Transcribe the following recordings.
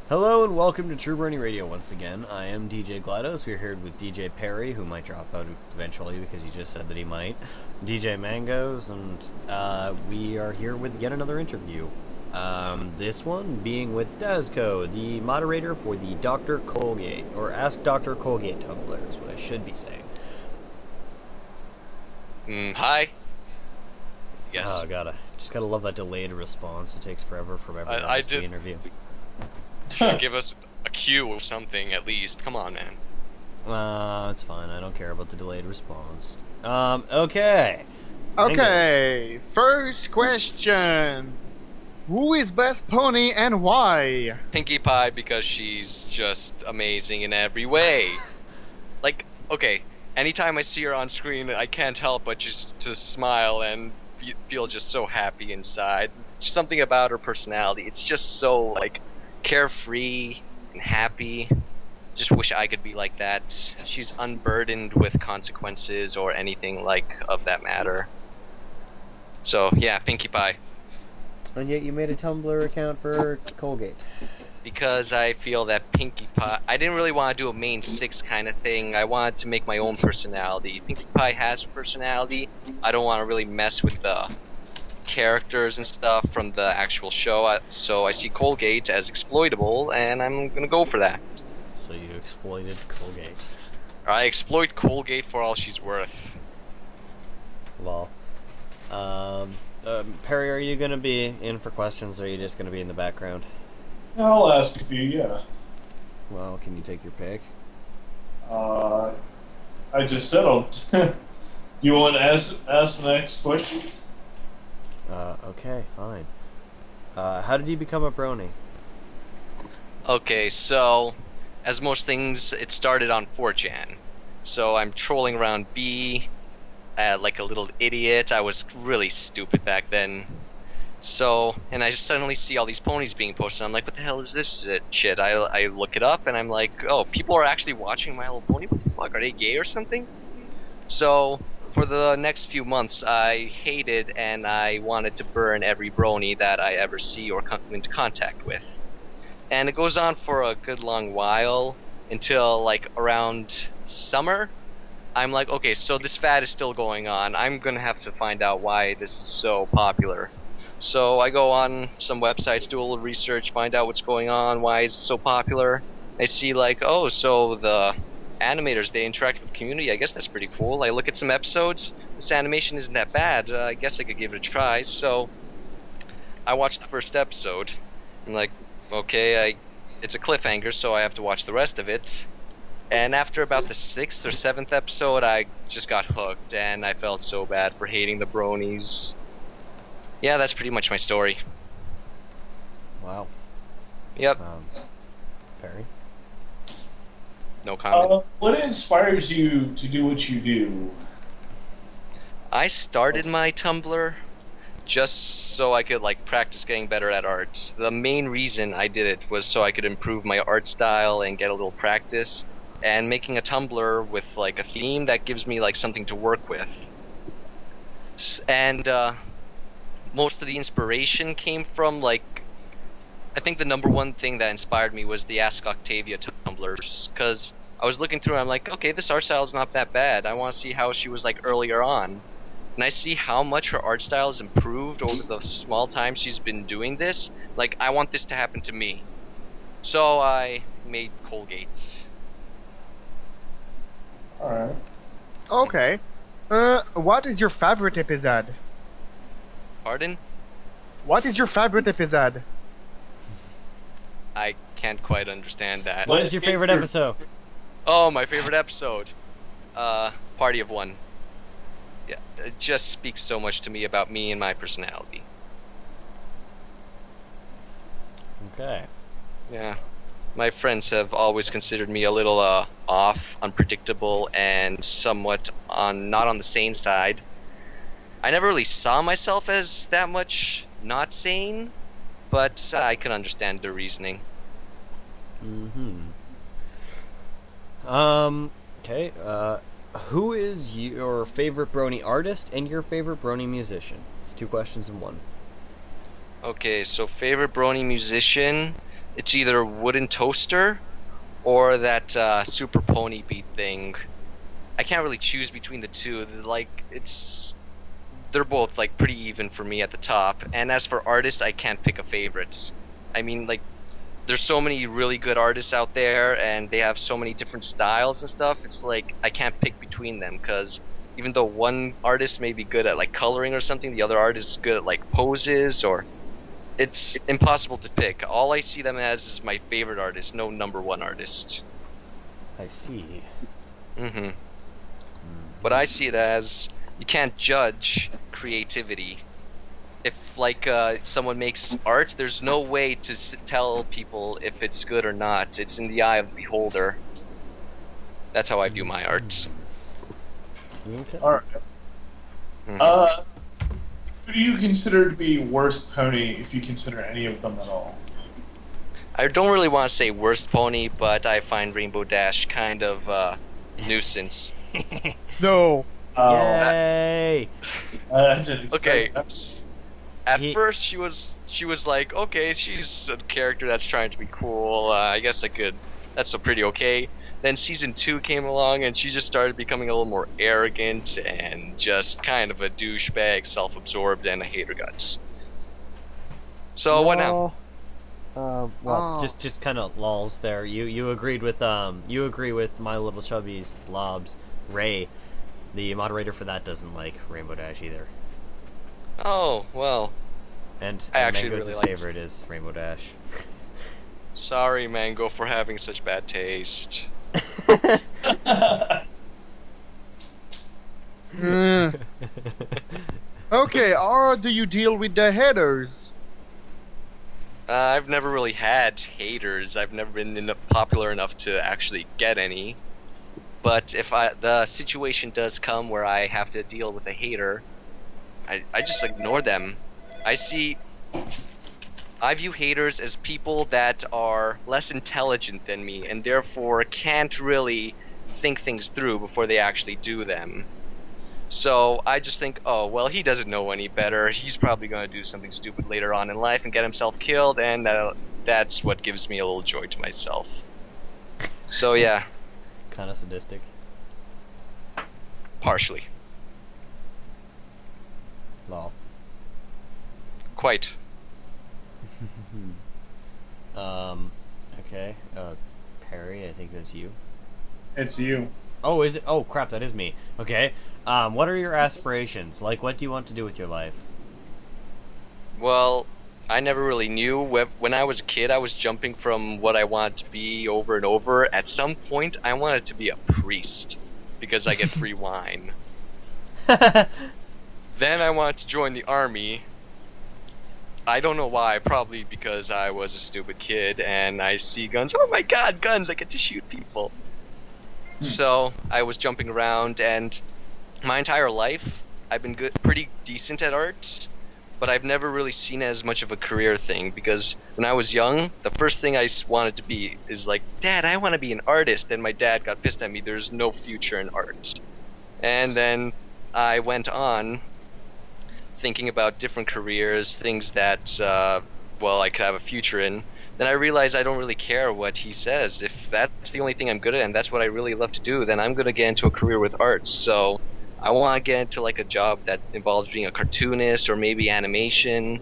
Hello and welcome to True Brony Radio once again. I am DJ GLaDOS. We're here with DJ Perry, who might drop out eventually because he just said that he might. DJ Mangoes, and we are here with yet another interview. This one being with Dazco, the moderator for the Dr. Colgate, or Ask Dr. Colgate Tumblr is what I should be saying. Hi. Yes. Oh, just gotta love that delayed response. It takes forever from everyone to interview. Give us a cue or something at least. Come on, man. It's fine. I don't care about the delayed response. Okay. Okay, first question. Who is best pony and why? Pinkie Pie, because she's just amazing in every way. Like, okay, anytime I see her on screen, I can't help but just to smile and feel just so happy inside. Just something about her personality. It's just so, like, carefree and happy. Just wish I could be like that. She's unburdened with consequences or anything like of that matter. So yeah, Pinkie Pie. And yet you made a Tumblr account for Colgate. Because I feel that Pinkie Pie, I didn't really want to do a main six kind of thing. I wanted to make my own personality. Pinkie Pie has a personality. I don't want to really mess with the characters and stuff from the actual show, so I see Colgate as exploitable, and I'm gonna go for that. So you exploited Colgate. I exploit Colgate for all she's worth. Well, Perry, are you gonna be in for questions, or are you just gonna be in the background? I'll ask a few, yeah. Well, can you take your pick? I just settled. You want to ask the next question? Okay, fine. How did you become a brony? Okay, so, as most things, it started on 4chan. So I'm trolling around B, like a little idiot. I was really stupid back then. So, and I just suddenly see all these ponies being posted. I'm like, what the hell is this shit? I look it up, and I'm like, oh, people are actually watching My Little Pony? What the fuck, are they gay or something? So, for the next few months, I hated and I wanted to burn every brony that I ever see or come into contact with. And it goes on for a good long while until like around summer. I'm like, okay, so this fad is still going on. I'm gonna have to find out why this is so popular. So I go on some websites, do a little research, find out what's going on, why it's so popular. I see like, oh, so the animators, they interact with the community. I guess that's pretty cool. I look at some episodes. This animation isn't that bad. I guess I could give it a try. So I watched the first episode. I'm like, okay, it's a cliffhanger, so I have to watch the rest of it. And after about the 6th or 7th episode, I just got hooked, and I felt so bad for hating the bronies. Yeah, that's pretty much my story. Wow. Yep. Perry? No comment. What inspires you to do what you do? I started my Tumblr just so I could like practice getting better at art. The main reason I did it was so I could improve my art style and get a little practice. And making a Tumblr with like a theme that gives me like something to work with. And most of the inspiration came from like, I think the #1 thing that inspired me was the Ask Octavia Tumblrs, because I was looking through and I'm like, okay, this art style is not that bad. I want to see how she was like earlier on. And I see how much her art style has improved over the small time she's been doing this. Like, I want this to happen to me. So I made Colgates. Alright. Okay. What is your favorite episode? Pardon? What is your favorite episode? I can't quite understand that. What is your favorite episode? Oh, my favorite episode. Party of One. Yeah, it just speaks so much to me about me and my personality. Okay. Yeah. My friends have always considered me a little off, unpredictable, and somewhat not on the sane side. I never really saw myself as that much not sane, but I can understand the reasoning. Okay, who is your favorite brony artist and your favorite brony musician? It's 2 questions in one. Okay, so favorite brony musician, it's either wooden toaster or that super pony beat thing. I can't really choose between the two. They're both like pretty even for me at the top. And as for artists, I can't pick a favorite. I mean, like, there's so many really good artists out there, and they have so many different styles and stuff. It's like I can't pick between them, because even though one artist may be good at like coloring or something, the other artist is good at like poses, or it's impossible to pick. All I see them as is my favorite artist, no number one artist. I see. Mm-hmm. But I see it as you can't judge creativity. If like someone makes art, there's no way to tell people if it's good or not. It's in the eye of the beholder. That's how I view my arts. Okay. All right. Mhm. Who do you consider to be worst pony, if you consider any of them at all? I don't really want to say worst pony, but I find Rainbow Dash kind of nuisance. No. Yay! I didn't expect Okay. that. At first, she was like, okay, she's a character that's trying to be cool. I guess that's pretty okay. Then season 2 came along, and she just started becoming a little more arrogant and just kind of a douchebag, self-absorbed, and a hater guts. So what now? Well, just kind of lulls there. You agreed with you agree with My Little Chubby's Blob's Ray. The moderator for that doesn't like Rainbow Dash either. Oh, well. And I actually Mango's really liked- favorite is Rainbow Dash. Sorry, Mango, for having such bad taste. Mm. Okay, how do you deal with the haters? I've never really had haters. I've never been popular enough to actually get any. But if the situation does come where I have to deal with a hater, I just ignore them. I view haters as people that are less intelligent than me, and therefore can't really think things through before they actually do them. So I just think, oh, well, he doesn't know any better. He's probably going to do something stupid later on in life and get himself killed, and that's what gives me a little joy to myself. So yeah, Kind of sadistic. partially. Lol. Quite. Okay. Perry, I think that's you. It's you. Oh, is it? Oh, crap, that is me. Okay. What are your aspirations? Like, what do you want to do with your life? Well, I never really knew. When I was a kid, I was jumping from what I wanted to be over and over. At some point, I wanted to be a priest because I get free wine. Then I wanted to join the army. I don't know why, probably because I was a stupid kid and I see guns. Oh my god, guns! I get to shoot people. So I was jumping around, and my entire life I've been pretty decent at arts, but I've never really seen it as much of a career thing, because when I was young, the first thing I wanted to be is like, Dad, I want to be an artist, and my dad got pissed at me. There's no future in art. And then I went on thinking about different careers, things that, well, I could have a future in. Then I realized I don't really care what he says. If that's the only thing I'm good at and that's what I really love to do, then I'm going to get into a career with arts. So I want to get into like a job that involves being a cartoonist or maybe animation,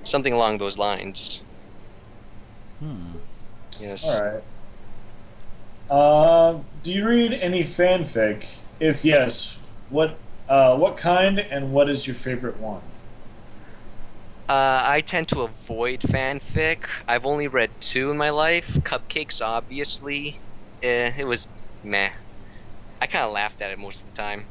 something along those lines. Yes. Alright. Do you read any fanfic? If yes, what kind and what is your favorite one? I tend to avoid fanfic. I've only read 2 in my life. Cupcakes, obviously. It was meh. I kind of laughed at it most of the time.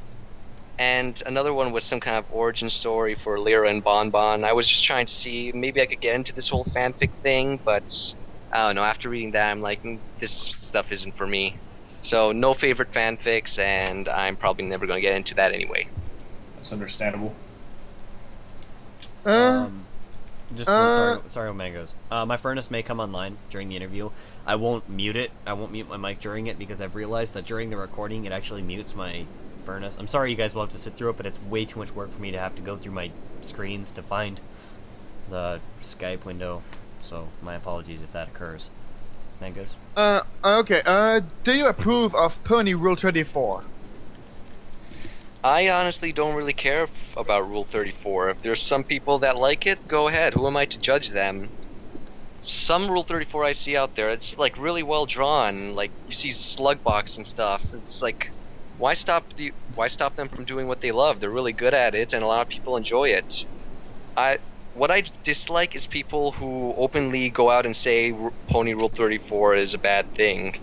And another one was some kind of origin story for Lyra and Bonbon. I was just trying to see, maybe I could get into this whole fanfic thing, but I don't know, after reading that I'm like, this stuff isn't for me. So no favorite fanfics, and I'm probably never going to get into that anyway. That's understandable. Sorry, Mangoes. My furnace may come online during the interview. I won't mute it. I won't mute my mic during it because I've realized that during the recording it actually mutes my furnace. I'm sorry you guys will have to sit through it, but it's way too much work for me to have to go through my screens to find the Skype window. So my apologies if that occurs. Mangoes? Okay. Do you approve of Pony Rule 34? I honestly don't really care about Rule 34. If there's some people that like it, go ahead. Who am I to judge them? Some Rule 34 I see out there, it's like really well drawn. Like you see Slugbox and stuff. It's like, why stop them from doing what they love? They're really good at it, and a lot of people enjoy it. What I dislike is people who openly go out and say Pony Rule 34 is a bad thing,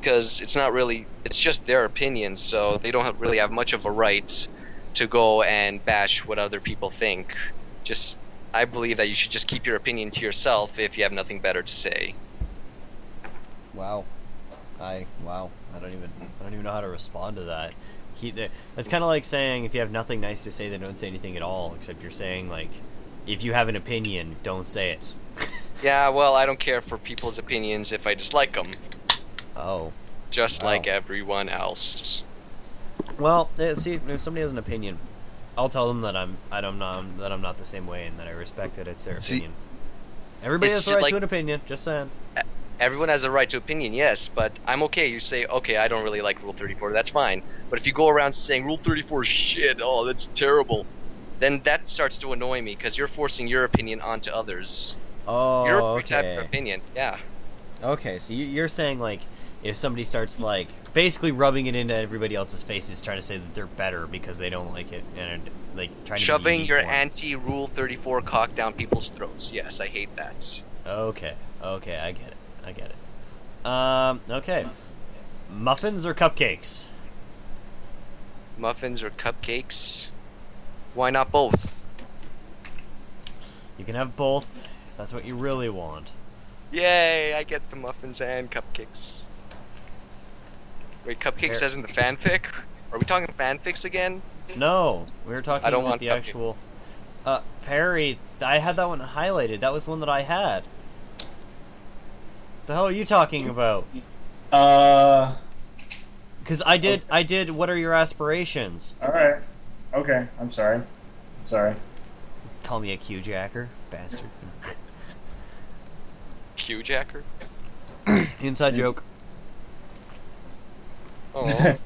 because it's not really. It's just their opinion, so they don't really have much of a right to go and bash what other people think. I believe that you should just keep your opinion to yourself if you have nothing better to say. Wow. I don't even know how to respond to that. That's kind of like saying if you have nothing nice to say, then don't say anything at all. Except you're saying like, if you have an opinion, don't say it. Yeah, well, I don't care for people's opinions if I dislike them. Oh. Just Wow. like everyone else. Well, see, if somebody has an opinion, I'll tell them that I'm not the same way and that I respect that it's their opinion. Everybody has the right to an opinion. Just saying. Everyone has a right to opinion, yes, but I'm okay. You say, okay, I don't really like Rule 34. That's fine. But if you go around saying Rule 34 is shit, oh, that's terrible, then that starts to annoy me because you're forcing your opinion onto others. Oh, You're okay. free to have your opinion, yeah. Okay, so you're saying like, if somebody starts like basically rubbing it into everybody else's faces, trying to say that they're better because they don't like it, and like trying to shoving your one. anti-Rule 34 cock down people's throats. Yes, I hate that. Okay, I get it. Okay. Muffins or cupcakes? Muffins or cupcakes? Why not both? You can have both if that's what you really want. Yay, I get the muffins and cupcakes. Wait, cupcakes as in the fanfic? Are we talking fanfics again? No, we were talking I don't about want the cupcakes. actual. Perry, I had that one highlighted. That was the one that I had. The hell are you talking about? Because I did. What are your aspirations? All right. Okay. I'm sorry. Call me a Q-jacker, bastard. Q-jacker? Inside joke. Oh.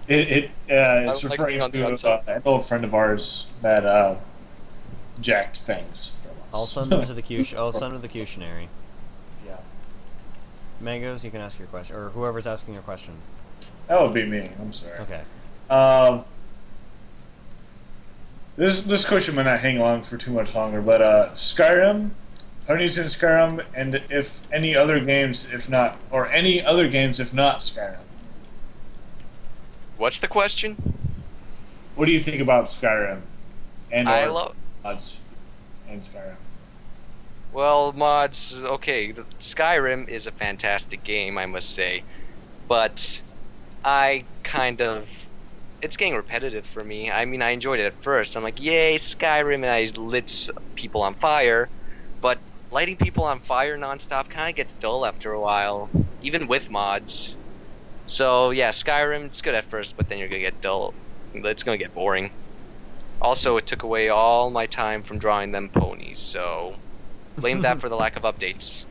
It's I like referring being on the to outside. an old friend of ours that jacked things from us. I'll send them to the Q. I'll send them to the Q-tionary. Yeah. Mangoes, you can ask your question, or whoever's asking your question. That would be me. I'm sorry. Okay. This question might not hang on for too much longer, but Skyrim, Ponies in Skyrim, and if any other games, if not Skyrim. What's the question? What do you think about Skyrim? And I or love. mods in Skyrim? Well, mods. Okay, Skyrim is a fantastic game, I must say, but it's getting repetitive for me. I mean, I enjoyed it at first. I'm like, yay, Skyrim, and I lit people on fire, but lighting people on fire nonstop kind of gets dull after a while, even with mods. So yeah, Skyrim, it's good at first, but then you're gonna get dull. It's gonna get boring. Also, it took away all my time from drawing them ponies, so blame that for the lack of updates.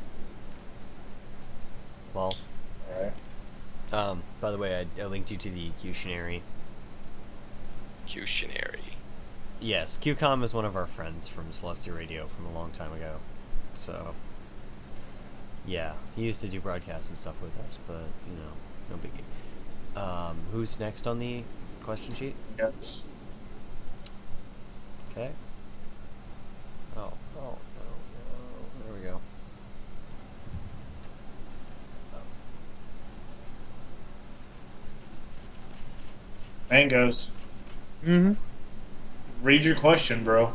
Well, Alright. by the way, I linked you to the Q-tionary. Q-tionary. Yes, QCOM is one of our friends from Celestia Radio from a long time ago. So, yeah, he used to do broadcasts and stuff with us, but, you know, no biggie. Who's next on the question sheet? Yes. Okay. Oh, there we go. Mangoes. Mm-hmm. Read your question, bro.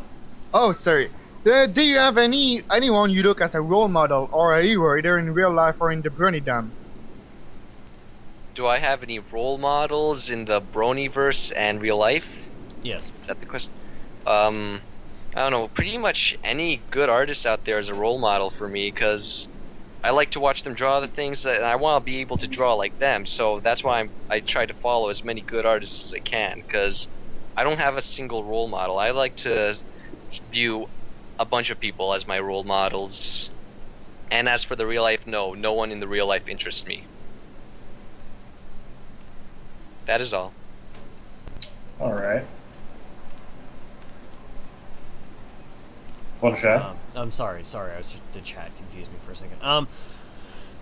Oh, sorry. Do you have anyone you look as a role model or a hero either in real life or in the Brony dam? Do I have any role models in the Bronyverse and real life? Yes. Is that the question? I don't know. Pretty much any good artist out there is a role model for me because I like to watch them draw the things that and I want to be able to draw like them. So that's why I try to follow as many good artists as I can because I don't have a single role model. I like to view a bunch of people as my role models. And as for the real life, no one in the real life interests me. That is all. Alright. Fun chat. I'm sorry. I was just, the chat confused me for a second.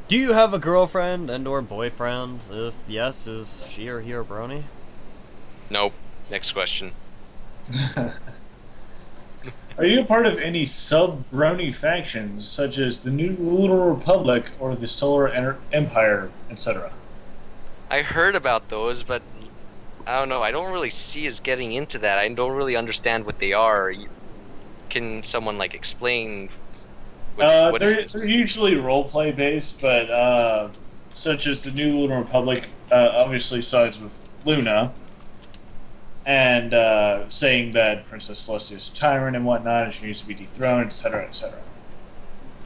Do you have a girlfriend and/or boyfriend? If yes, is she or he a brony? Nope. Next question. Are you a part of any sub-brony factions, such as the New Lunar Republic or the Solar Empire, etc.? I heard about those, but I don't know. I don't really see us getting into that. I don't really understand what they are. Can someone like explain? What they're usually roleplay based, but such as the New Lunar Republic obviously sides with Luna, and saying that Princess Celestia is a tyrant and whatnot, and she needs to be dethroned, etc., etc.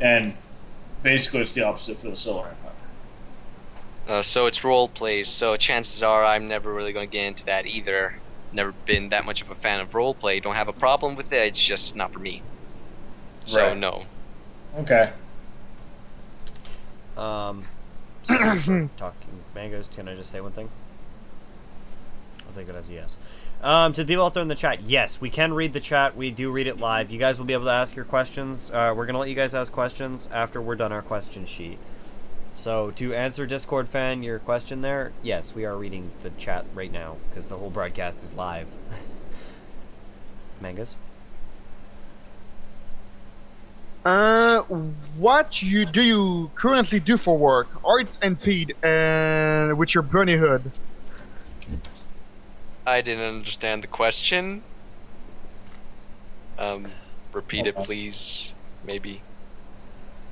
And basically, it's the opposite for the Solar Empire. So it's role plays. So chances are I'm never really going to get into that either. Never been that much of a fan of roleplay. Don't have a problem with it. It's just not for me. So Right. no. Okay. Talking mangoes. Can I just say one thing? I'll take that as a yes. To the people out there in the chat, yes, we can read the chat. We do read it live. You guys will be able to ask your questions. We're gonna let you guys ask questions after we're done our question sheet. So to answer Discord fan your question there, yes, we are reading the chat right now because the whole broadcast is live. Mangoes. What do you currently do for work? Art and Pete, with your brony hood. I didn't understand the question. Repeat it, please. Maybe.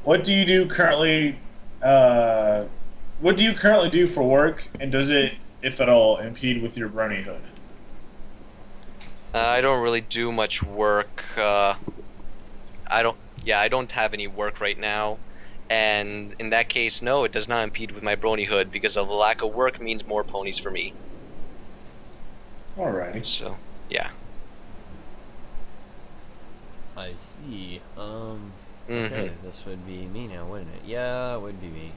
What do you do currently? What do you currently do for work, and does it, if at all, impede with your brony hood? I don't really do much work. I don't have any work right now, and in that case, no, it does not impede with my brony hood because of the lack of work means more ponies for me. Alright. So, yeah. I see. Okay, this would be me now, wouldn't it? Yeah, it would be me.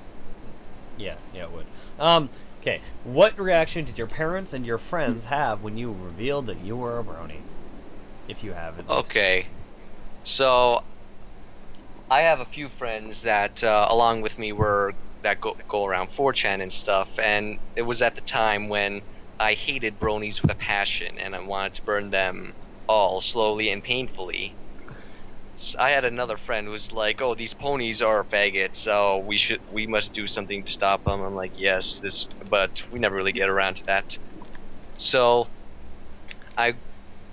Yeah, it would. Okay. What reaction did your parents and your friends have when you revealed that you were a brony? If you have it. Okay. So, I have a few friends that, along with me, that go around 4chan and stuff, and it was at the time when I hated bronies with a passion, and I wanted to burn them all slowly and painfully. So I had another friend who was like, "Oh, these ponies are faggots, so we must do something to stop them." I'm like, "Yes, but we never really get around to that." So,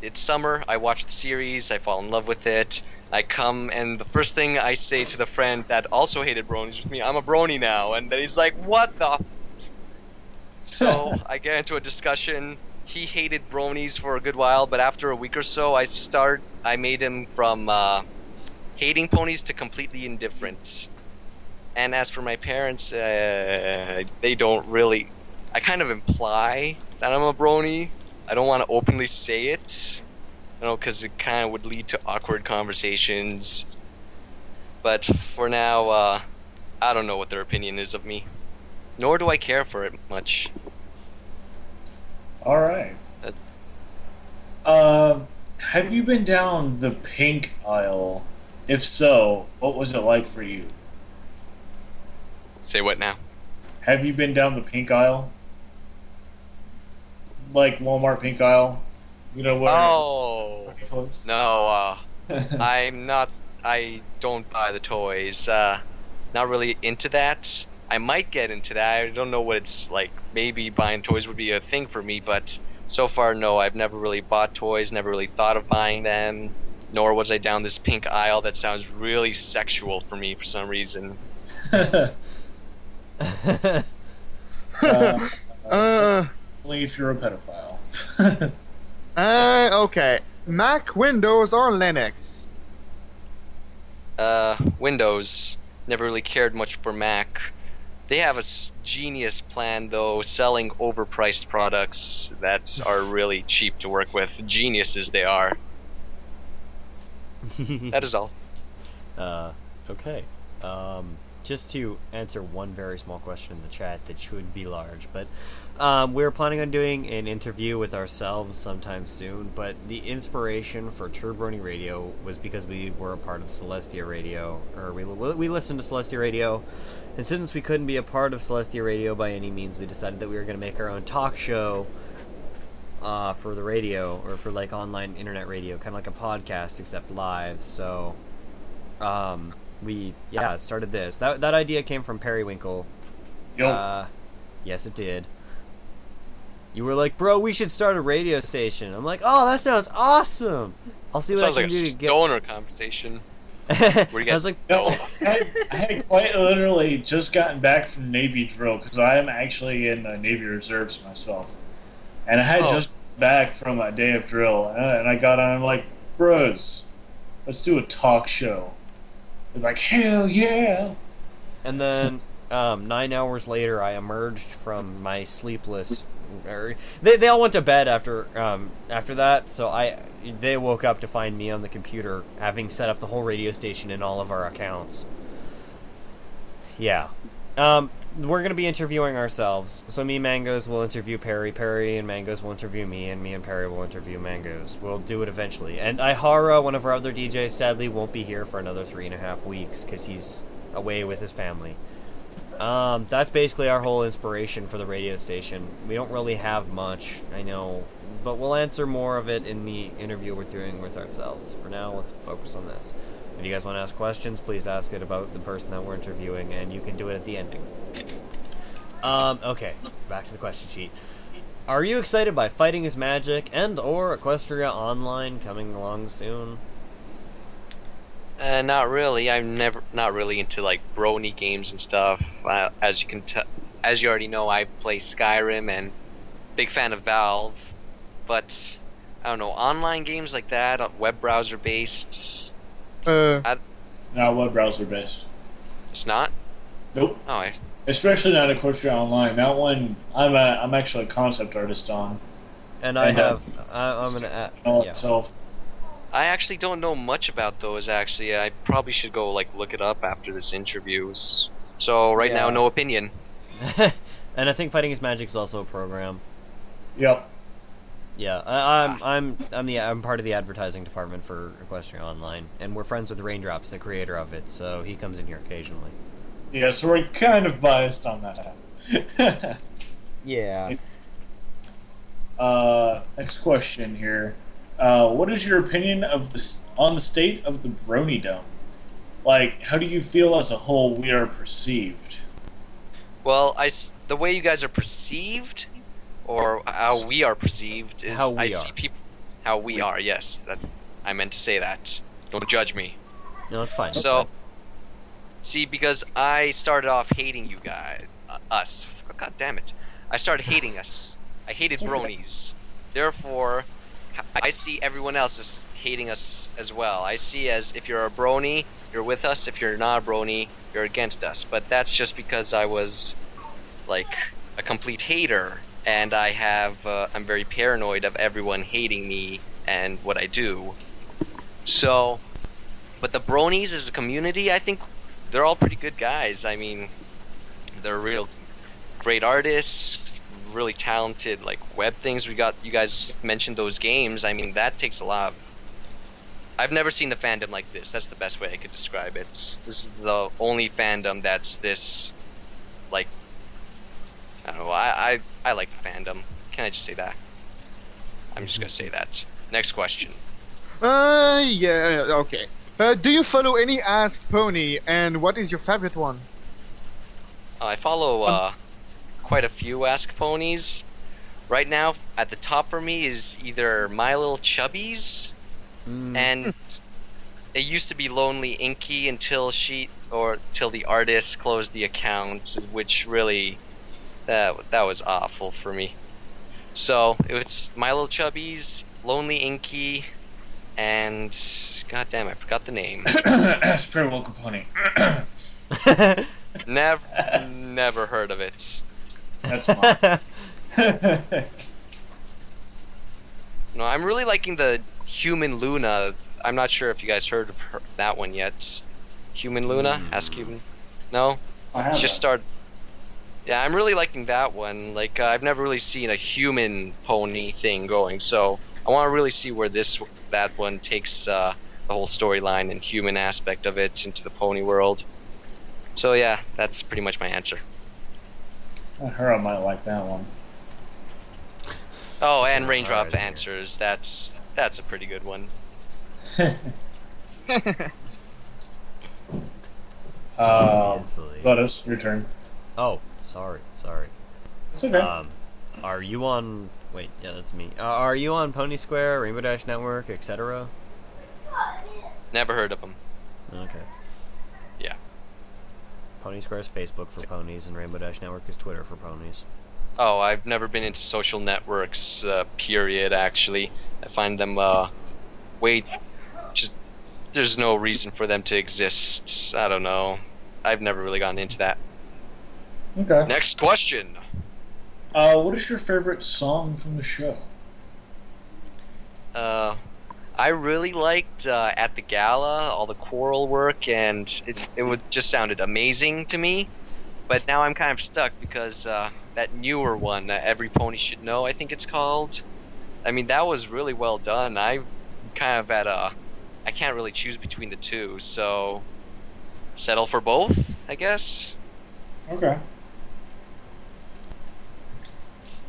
it's summer. I watch the series. I fall in love with it. I come, and the first thing I say to the friend that also hated bronies with me, "I'm a brony now," and then he's like, "What the?" So I get into a discussion. He hated bronies for a good while, but after a week or so, I made him from hating ponies to completely indifferent. And as for my parents, they don't really. I kind of imply that I'm a brony. I don't want to openly say it, because it kind of would lead to awkward conversations. But for now, I don't know what their opinion is of me. Nor do I care for it much. Alright. Have you been down the pink aisle? If so, what was it like for you? Say what now? Have you been down the pink aisle? Like Walmart pink aisle? You know what? Oh! Toys? No, I don't buy the toys. Not really into that. I might get into that. I don't know what it's like. Maybe buying toys would be a thing for me, but so far, no. I've never really bought toys, never really thought of buying them, nor was I down this pink aisle that sounds really sexual for me for some reason. Only if you're a pedophile. Okay. Mac, Windows, or Linux? Windows. Never really cared much for Mac. They have a genius plan, though, selling overpriced products that are really cheap to work with. Geniuses they are. That is all. Okay. just to answer one very small question in the chat that should be large, but we were planning on doing an interview with ourselves sometime soon, but the inspiration for True Brony Radio was because we were a part of Celestia Radio, or we listened to Celestia Radio, and since we couldn't be a part of Celestia Radio by any means, we decided that we were going to make our own talk show for the radio, or for like online internet radio, kind of like a podcast except live. So we started this. That idea came from Periwinkle. Yo. Yes, it did. You were like, bro, we should start a radio station. I'm like, oh, that sounds awesome. I'll see what I can do to get. Sounds like a stoner conversation. Where you guys... I was like, No, I had quite literally just gotten back from Navy drill, because I am actually in the Navy Reserves myself. And I had just back from a day of drill, and I got on, and I'm like, bros, let's do a talk show. It's like, hell yeah! And then 9 hours later, I emerged from my sleepless. They all went to bed after that, so they woke up to find me on the computer, having set up the whole radio station in all of our accounts. Yeah. We're going to be interviewing ourselves. So me, Mangoes, will interview Perry. Perry and Mangoes will interview me, and me and Perry will interview Mangoes. We'll do it eventually. And Ihara, one of our other DJs, sadly won't be here for another 3.5 weeks because he's away with his family. That's basically our whole inspiration for the radio station. We don't really have much, I know, but we'll answer more of it in the interview we're doing with ourselves. For now, let's focus on this. If you guys want to ask questions, please ask it about the person that we're interviewing, and you can do it at the ending. Okay, back to the question sheet. Are you excited by Fighting is Magic and or Equestria Online coming along soon? Not really. I'm not really into like Brony games and stuff. As you already know, I play Skyrim and big fan of Valve. But I don't know, online games like that, web browser based. Not web browser based. It's not. Nope. Oh, Especially not Equestria Online. That one, I'm actually a concept artist on. And I'm gonna itself. I actually don't know much about those. Actually, I probably should go like look it up after this interview. So right now, no opinion. And I think Fighting is Magic is also a program. Yep. Yeah, I'm part of the advertising department for Equestria Online, and we're friends with Raindrops, the creator of it, so he comes in here occasionally. Yeah, so we're kind of biased on that half. Yeah. Next question here. What is your opinion on the state of the Brony Dome? Like, how do you feel as a whole we are perceived? Well, the way you guys are perceived, or how we are perceived, is see people how we are. Yes, I meant to say that. Don't judge me. No, it's fine. So, see, because I started off hating you guys, us. God damn it! I started hating us. I hated bronies. Therefore, I see everyone else as hating us as well. I see as if you're a brony, you're with us. If you're not a brony, you're against us. But that's just because I was like a complete hater, and I'm very paranoid of everyone hating me and what I do. So, but the bronies as a community, I think they're all pretty good guys. I mean, they're real great artists, really talented like web things. You guys mentioned those games. I mean, that takes a lot of... I've never seen a fandom like this. That's the best way I could describe it. This is the only fandom that's this, like, I don't know, I like the fandom. Can I just say that? I'm just gonna say that. Next question. Yeah, okay. Do you follow any Ask Pony, and what is your favorite one? I follow quite a few Ask Ponies. Right now, at the top for me is either My Little Chubbies, and it used to be Lonely Inky until till the artist closed the account, which really that was awful for me. So it's My Little Chubbies, Lonely Inky, and god damn, I forgot the name. Ask Periwinkle Pony. Never heard of it. That's mine. No, I'm really liking the Human Luna. I'm not sure if you guys heard of that one yet. Human Luna? Ask Human. No? I have Just start. Yeah, I'm really liking that one. Like, I've never really seen a human pony thing going, so I want to really see where that one takes the whole storyline and human aspect of it into the pony world. So yeah, that's pretty much my answer. I heard I might like that one. Oh, It's and a Raindrop hard Answers. That's a pretty good one. Gladys, your turn. Oh, sorry. It's okay. Are you on? Wait, yeah, that's me. Are you on Pony Square, Rainbow Dash Network, etc.? Never heard of them. Okay. Yeah. Pony Square is Facebook for ponies, and Rainbow Dash Network is Twitter for ponies. Oh, I've never been into social networks, period, actually. I find them, just, there's no reason for them to exist. I don't know. I've never really gotten into that. Okay. Next question. What is your favorite song from the show? I really liked, at the gala, all the choral work, and it just sounded amazing to me. But now I'm kind of stuck because, that newer one, Every Pony Should Know, I think it's called. I mean, that was really well done. I'm kind of at I can't really choose between the two, so settle for both, I guess. Okay.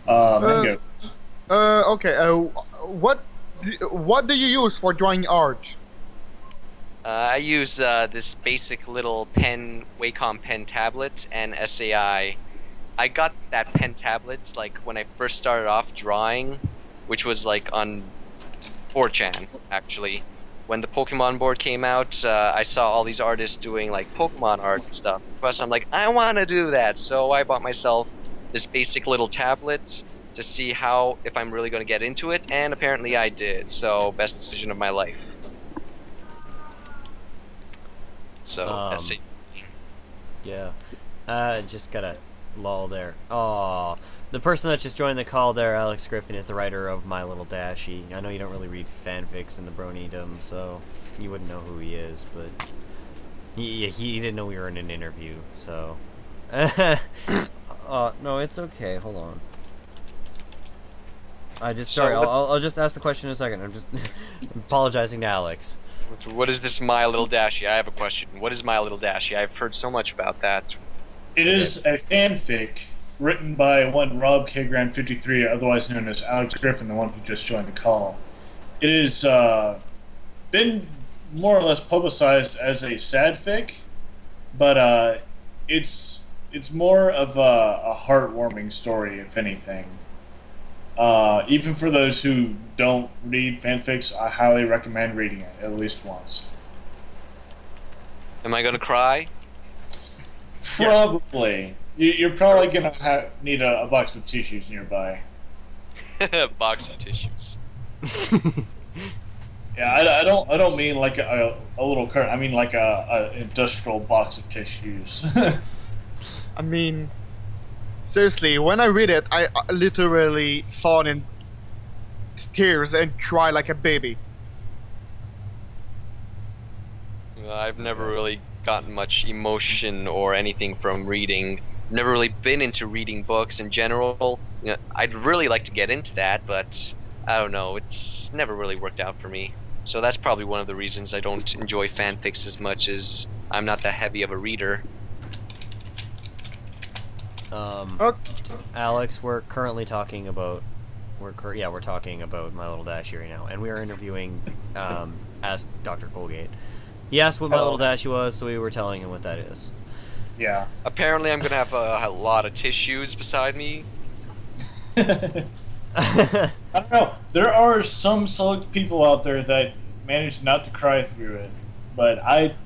Mango. Okay. What do you use for drawing art? I use this basic little pen, Wacom pen tablet, and SAI. I got that pen tablet like when I first started off drawing, which was like on 4chan actually. When the Pokemon board came out, I saw all these artists doing like Pokemon art and stuff. Plus, I'm like, I want to do that, so I bought myself this basic little tablet to see if I'm really going to get into it, and apparently I did. So, best decision of my life. So that's it. Yeah. Just got a lull there. Oh, the person that just joined the call there, Alex Griffin, is the writer of My Little Dashie. I know you don't really read fanfics in the Bronydom, so you wouldn't know who he is, but he didn't know we were in an interview, so. No, it's okay. Hold on. Sorry, I'll just ask the question in a second. I'm just apologizing to Alex. What is this My Little Dashie? I have a question. What is My Little Dashie? I've heard so much about that. It is a fanfic written by one Rob K. Grant 53, otherwise known as Alex Griffin, the one who just joined the call. It has been more or less publicized as a sad fic, but it's more of a heartwarming story, if anything. Even for those who don't read fanfics, I highly recommend reading it at least once. Am I gonna cry? Probably. You're probably gonna need a box of tissues nearby. Box of tissues. Yeah, I don't mean like a little curtain. I mean like a industrial box of tissues. I mean, seriously, when I read it, I literally fall in tears and cry like a baby. I've never really gotten much emotion or anything from reading. Never really been into reading books in general. You know, I'd really like to get into that, but I don't know. It's never really worked out for me. So that's probably one of the reasons I don't enjoy fanfics as much, as I'm not that heavy of a reader. Alex, we're currently talking about we're talking about My Little Dashie right now, and we are interviewing Ask Dr. Colgate. He asked what My Little Dashie was, so we were telling him what that is. Yeah. Apparently, I'm gonna have a lot of tissues beside me. I don't know. There are some select people out there that manage not to cry through it, but I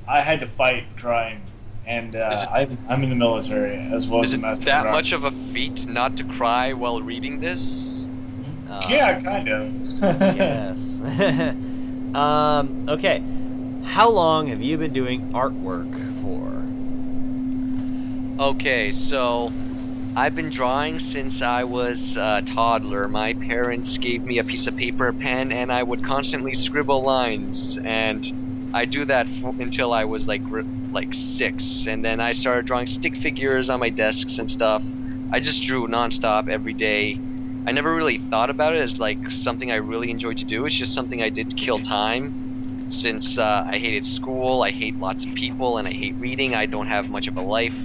had to fight crying, and I'm in the military as well as Is a it that much of a feat not to cry while reading this? Yeah, kind of. Yes. Okay. How long have you been doing artwork for? Okay, so I've been drawing since I was a toddler. My parents gave me a piece of paper, a pen, and I would constantly scribble lines, and I do that until I was like like 6, and then I started drawing stick figures on my desks and stuff. I just drew nonstop every day. I never really thought about it as like something I really enjoyed to do. It's just something I did to kill time, since I hated school, I hate lots of people, and I hate reading. I don't have much of a life.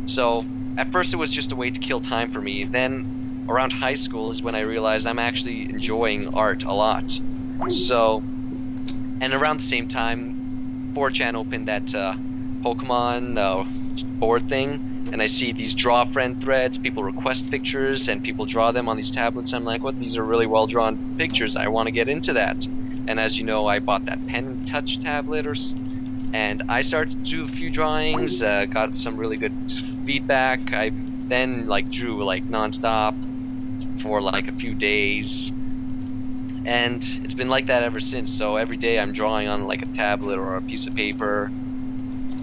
So at first it was just a way to kill time for me. Then around high school is when I realized I'm actually enjoying art a lot. So, and around the same time, 4chan opened that Pokemon board thing, and I see these draw friend threads, people request pictures, and people draw them on these tablets. I'm like, what, these are really well drawn pictures, I want to get into that. And as you know, I bought that pen touch tablet, and I started to do a few drawings, got some really good feedback. I then like drew like nonstop for like a few days, and it's been like that ever since. So every day I'm drawing on like a tablet or a piece of paper.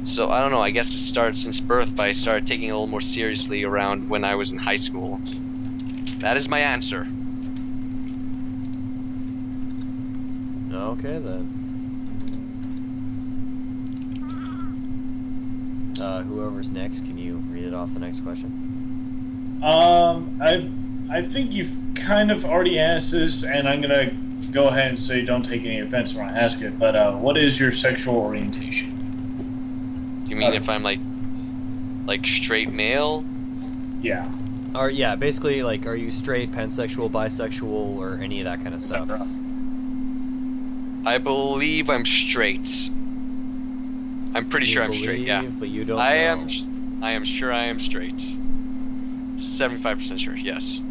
So I don't know, I guess it started since birth, but I started taking it a little more seriously around when I was in high school. That is my answer. Okay then. Whoever's next, can you read it off the next question? I think you've kind of already asked this, and I'm gonna go ahead and say don't take any offense when I ask it. But what is your sexual orientation? You mean if I'm like straight male? Yeah. Or yeah, basically like, are you straight, pansexual, bisexual, or any of that kind of stuff? I believe I'm straight. I'm pretty sure I'm straight, yeah. But you don't I know. I am sure I am straight. 75% sure, yes.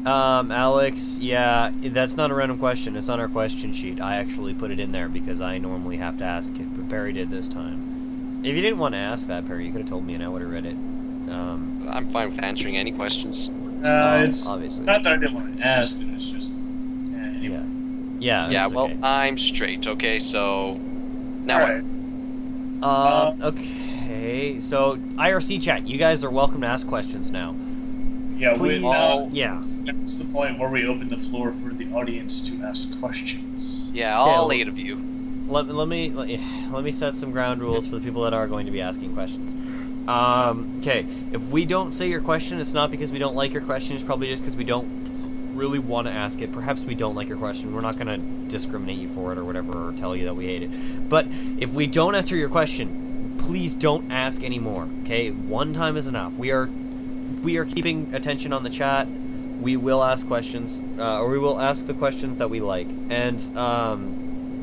Alex, yeah, that's not a random question. It's on our question sheet. I actually put it in there because I normally have to ask it, but Perry did this time. If you didn't want to ask that, Perry, you could have told me and I would have read it. I'm fine with answering any questions. It's obviously not that I didn't want to ask it, it's just... anyway. Yeah. Yeah, it's well, okay. I'm straight, okay, so... Now Alright. Okay, so IRC chat, you guys are welcome to ask questions now. Yeah, Please. Yeah. It's the point where we open the floor for the audience to ask questions. Yeah, all 8 of you. Let me set some ground rules for the people that are going to be asking questions. Okay, if we don't say your question, it's not because we don't like your question, it's probably just because we don't really want to ask it. Perhaps we don't like your question. We're not going to discriminate you for it or whatever, or tell you that we hate it. But if we don't answer your question, please don't ask anymore, okay? One time is enough. We are keeping attention on the chat. We will ask questions, or we will ask the questions that we like. And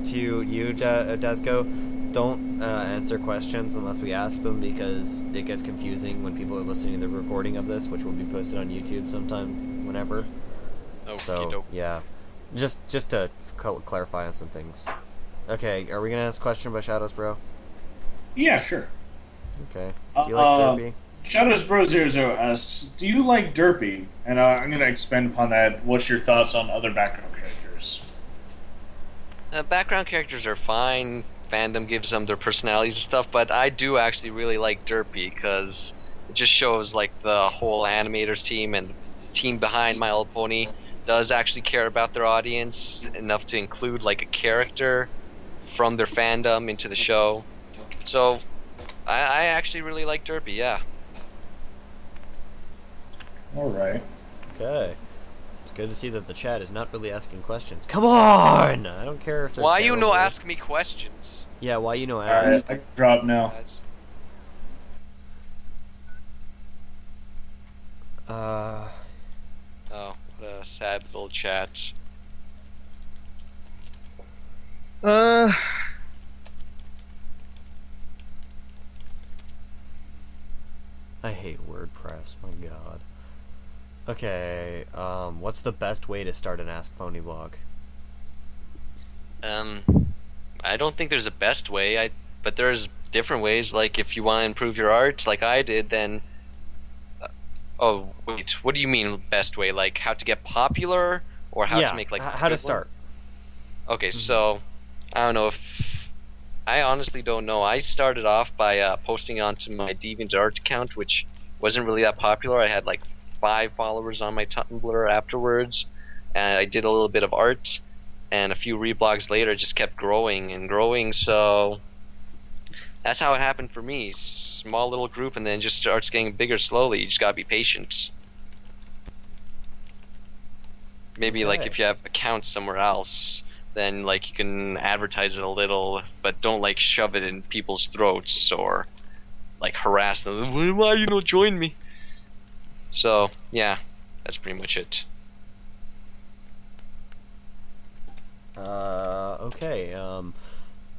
to you, Desco, don't answer questions unless we ask them, because it gets confusing when people are listening to the recording of this, which will be posted on YouTube sometime, whenever. So yeah, just to clarify on some things. Okay, are we gonna ask a question by Shadows Bro? Yeah, sure. Okay. Do you like Derpy? Shadows Bro 00 asks, do you like Derpy? And I'm going to expand upon that. What's your thoughts on other background characters? Background characters are fine. Fandom gives them their personalities and stuff, but I do actually really like Derpy because it just shows like the whole animators team and the team behind My Little Pony does actually care about their audience enough to include like a character from their fandom into the show. So I actually really like Derpy, yeah. Alright. Okay. It's good to see that the chat is not really asking questions. Come on! I don't care if they're Why you terrible. no ask me questions? Yeah, why you no Alright, ask? I can drop now. Oh, what a sad little chat. I hate WordPress, my god. Okay, what's the best way to start an Ask Pony blog? I don't think there's a best way, but there's different ways. Like if you want to improve your art, like I did, then oh wait, what do you mean best way? Like how to get popular, or how to make like how to start? Okay, so I don't know if I honestly don't know. I started off by posting onto my DeviantArt account, which wasn't really that popular. I had like 5 followers on my Tumblr afterwards, and I did a little bit of art, and a few reblogs later it just kept growing and growing. So That's how it happened for me. Small little group, and then just starts getting bigger slowly. You just gotta be patient. Maybe like Okay. if you have accounts somewhere else, then like you can advertise it a little, but don't like shove it in people's throats or like harass them. Why you don't join me? So yeah, that's pretty much it. Okay.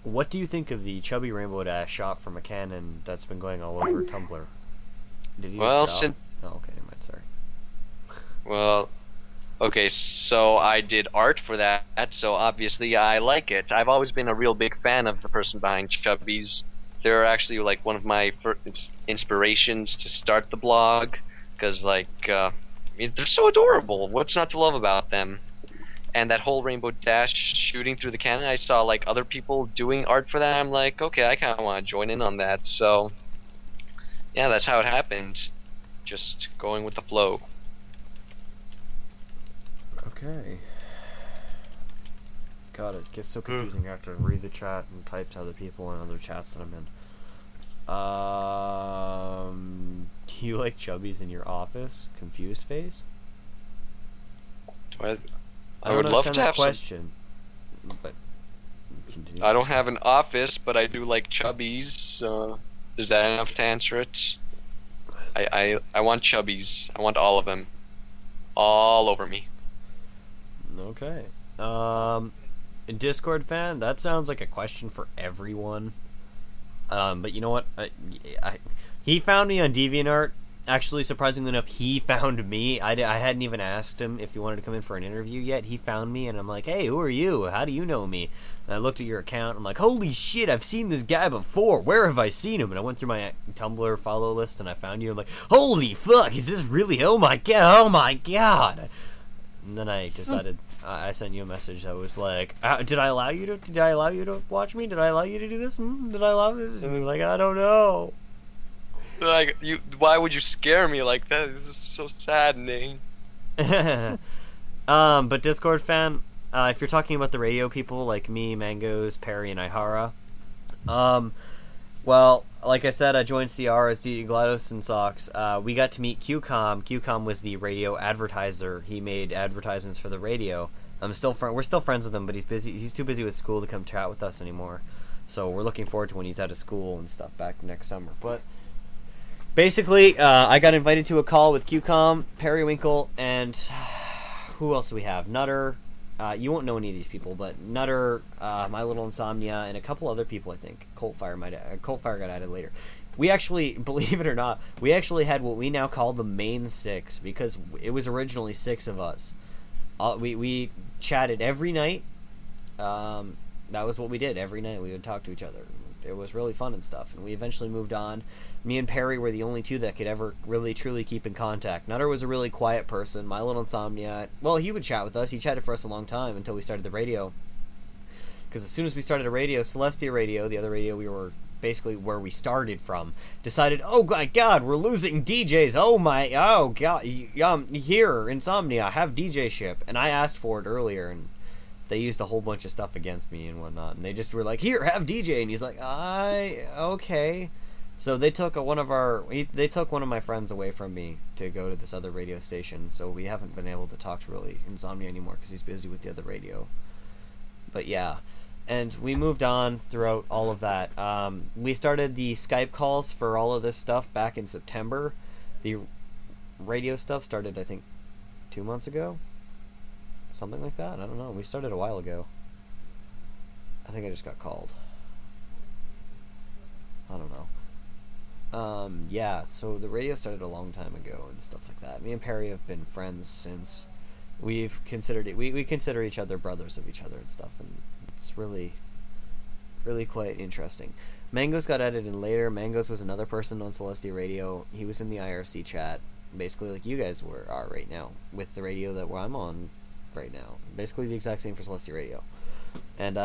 What do you think of the chubby Rainbow Dash shot from a cannon that's been going all over Tumblr? Did you Well, just drop? Oh, okay, never mind. Sorry. Well, okay, so I did art for that, so obviously I like it. I've always been a real big fan of the person behind Chubbies. They're actually like one of my inspirations to start the blog, because like they're so adorable. What's not to love about them? And that whole Rainbow Dash shooting through the cannon, I saw like other people doing art for that. I'm like, okay, I kind of want to join in on that. So yeah, that's how it happened. Just going with the flow. Okay. God, it gets so confusing. You have to read the chat and type to other people in other chats that I'm in. Do you like chubbies in your office? Confused face? I would love to have question, but continue. I don't have an office, but I do like chubbies. Is that enough to answer it? I want chubbies. I want all of them, all over me. Okay. Discord fan, that sounds like a question for everyone. But you know what? He found me on DeviantArt. Actually, surprisingly enough, he found me. I hadn't even asked him if he wanted to come in for an interview yet. He found me, and I'm like, hey, who are you? How do you know me? And I looked at your account. I'm like, holy shit, I've seen this guy before. Where have I seen him? And I went through my Tumblr follow list, and I found you. I'm like, holy fuck, is this really? Oh my god, oh my god. And then I decided, I sent you a message that was like, did I allow you to watch me? Did I allow you to do this? Did I allow this? And you're like, I don't know. Like why would you scare me like that? This is so saddening. But Discord fan, if you're talking about the radio people like me, Mangoes, Perry, and Ihara, well, like I said, I joined CR as GLaDOS and Socks. We got to meet QCOM. QCOM was the radio advertiser. He made advertisements for the radio. We're still friends with him, but he's busy. He's too busy with school to come chat with us anymore. So we're looking forward to when he's out of school and stuff back next summer. But basically, I got invited to a call with QCOM, Periwinkle, and who else do we have? Nutter. You won't know any of these people, but Nutter, My Little Insomnia, and a couple other people, I think. Coltfire got added later. We actually, believe it or not, we actually had what we now call the main six, because it was originally 6 of us. We chatted every night. That was what we did every night. We would talk to each other. It was really fun and stuff, and we eventually moved on. Me and Perry were the only 2 that could ever really truly keep in contact. Nutter was a really quiet person. My Little Insomnia, well, he would chat with us. He chatted for us a long time until we started the radio. Because as soon as we started a radio, Celestia Radio, the other radio we were basically where we started from, decided, oh my god, we're losing DJs. Oh god, here, Insomnia, have DJ ship. And I asked for it earlier, and they used a whole bunch of stuff against me and whatnot. And they just were like, here, have DJ. And he's like, okay. So they took one of my friends away from me to go to this other radio station. So we haven't been able to talk to really Insomnia anymore because he's busy with the other radio. But yeah, and we moved on throughout all of that. We started the Skype calls for all of this stuff back in September. The radio stuff started, I think, 2 months ago. Something like that. I don't know. We started a while ago. I think I just got called. I don't know. Yeah, so the radio started a long time ago and stuff like that. Me and Perry have been friends since. We've considered it. We consider each other brothers of each other and stuff, and it's really quite interesting. Mangoes got added in later. Mangoes was another person on Celestia Radio. He was in the IRC chat, basically like you guys are right now, with the radio that I'm on right now. Basically the exact same for Celestia Radio. And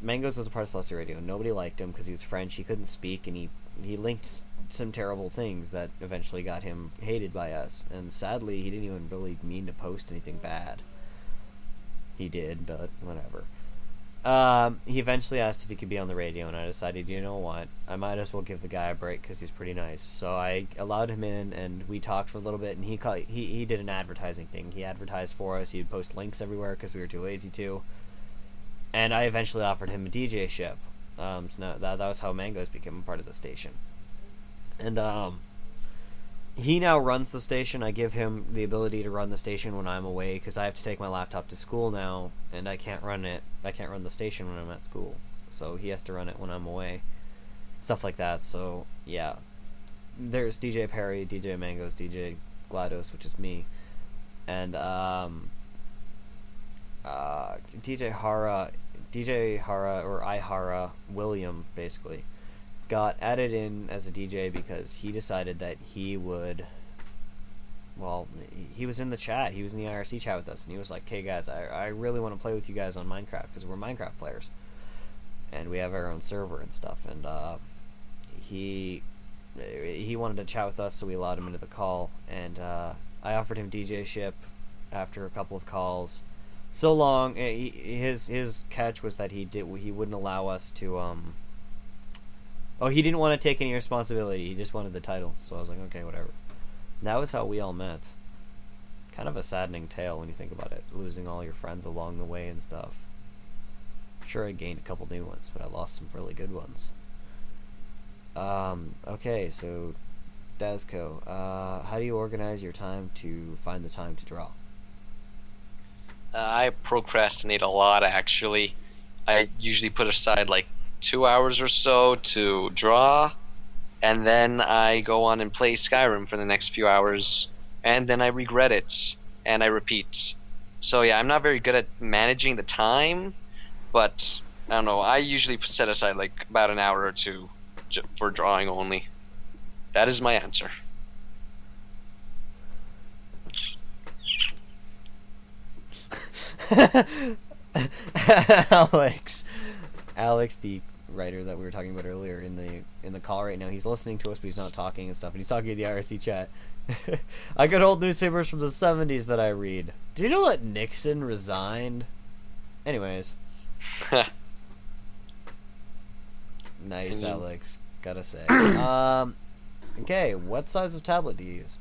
Mangoes was a part of Celestia Radio. Nobody liked him because he was French. He couldn't speak, and he linked some terrible things that eventually got him hated by us. And sadly, he didn't even really mean to post anything bad. He did, but whatever. He eventually asked if he could be on the radio, and I decided, you know what, I might as well give the guy a break because he's pretty nice. So I allowed him in, and we talked for a little bit. And he did an advertising thing. He advertised for us. He'd post links everywhere because we were too lazy to. And I eventually offered him a DJ-ship. So now that was how Mangoes became a part of the station. And he now runs the station. I give him the ability to run the station when I'm away because I have to take my laptop to school now, and I can't run it. I can't run the station when I'm at school, so he has to run it when I'm away. Stuff like that. So yeah, there's DJ Perry, DJ Mangoes, DJ GLaDOS, which is me, and DJ Hara or Ihara William basically got added in as a DJ because he decided that he would, well, he was in the chat, he was in the IRC chat with us, and he was like, hey guys, I really want to play with you guys on Minecraft, because we're Minecraft players, and we have our own server and stuff, and he wanted to chat with us, so we allowed him into the call, and I offered him DJ-ship after a couple of calls. So long, his catch was that he wouldn't allow us to, oh, he didn't want to take any responsibility. He just wanted the title. So I was like, okay, whatever. And that was how we all met. Kind of a saddening tale when you think about it. Losing all your friends along the way and stuff. Sure, I gained a couple new ones, but I lost some really good ones. Okay, so Dazco, how do you organize your time to find the time to draw? I procrastinate a lot, actually. I usually put aside like 2 hours or so to draw, and then I go on and play Skyrim for the next few hours, and then I regret it, and I repeat. So yeah, I'm not very good at managing the time, but I don't know, I usually set aside like about an hour or two for drawing only. That is my answer. Alex, the writer that we were talking about earlier in the call right now, he's listening to us, but he's not talking and stuff, and he's talking to the IRC chat. I got old newspapers from the 70s that I read. Did you know that Nixon resigned? Anyways. Nice, Alex. Gotta say. Okay, what size of tablet do you use?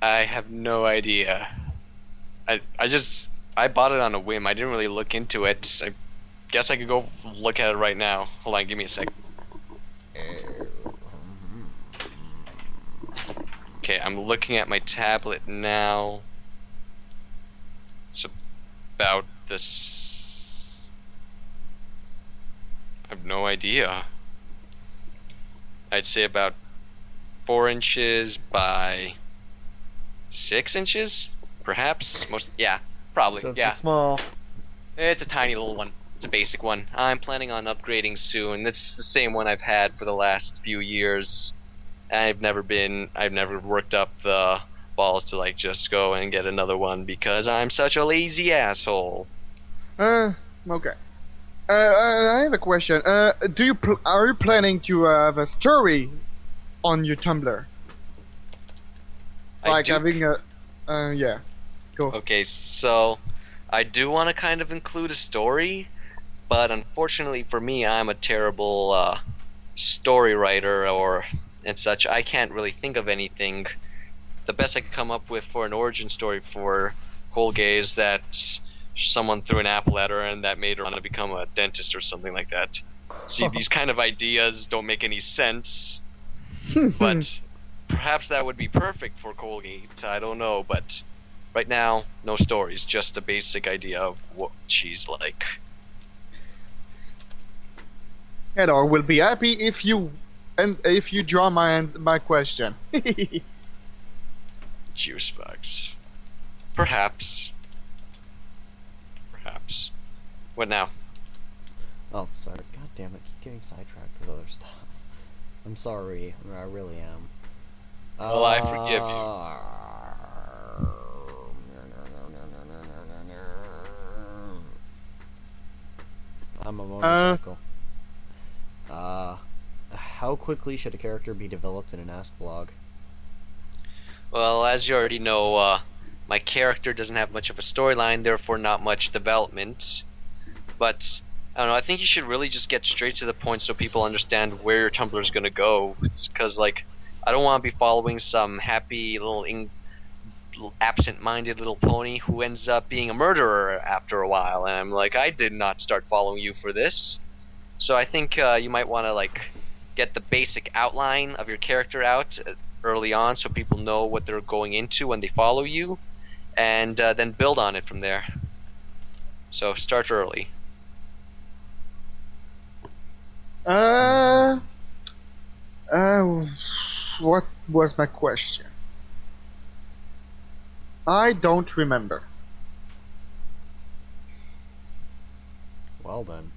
I have no idea. I bought it on a whim. I didn't really look into it. I guess I could go look at it right now. Hold on, give me a sec. Okay, I'm looking at my tablet now. It's about this. I have no idea. I'd say about 4 inches by 6 inches, perhaps. Yeah, probably. So it's yeah. small. It's a tiny little one. It's a basic one. I'm planning on upgrading soon. It's the same one I've had for the last few years. I've never worked up the balls to like just go and get another one because I'm such a lazy asshole. Okay. I have a question. Are you planning to have a story on your Tumblr? Like having a, yeah. Cool. Okay, so I do want to kind of include a story, but unfortunately for me, I'm a terrible story writer and such. I can't really think of anything. The best I could come up with for an origin story for Colgate is that someone threw an apple at her and that made her want to become a dentist or something like that. See, these kind of ideas don't make any sense, but perhaps that would be perfect for Colgate. I don't know, but right now, no stories, just a basic idea of what she's like. Hedor will be happy if you draw my question. Juice box. Perhaps. What now? Oh, sorry. God damn it. Keep getting sidetracked with other stuff. I'm sorry. I really am. Well, I forgive you. I'm a motorcycle. How quickly should a character be developed in an Ask blog? Well, as you already know, my character doesn't have much of a storyline, therefore not much development. But I don't know. I think you should really just get straight to the point so people understand where your Tumblr is gonna go. Because like, I don't want to be following some happy little absent-minded little pony who ends up being a murderer after a while. And I'm like, I did not start following you for this. So I think you might want to like get the basic outline of your character out early on, so people know what they're going into when they follow you, and then build on it from there. So start early. What was my question? I don't remember. Well done.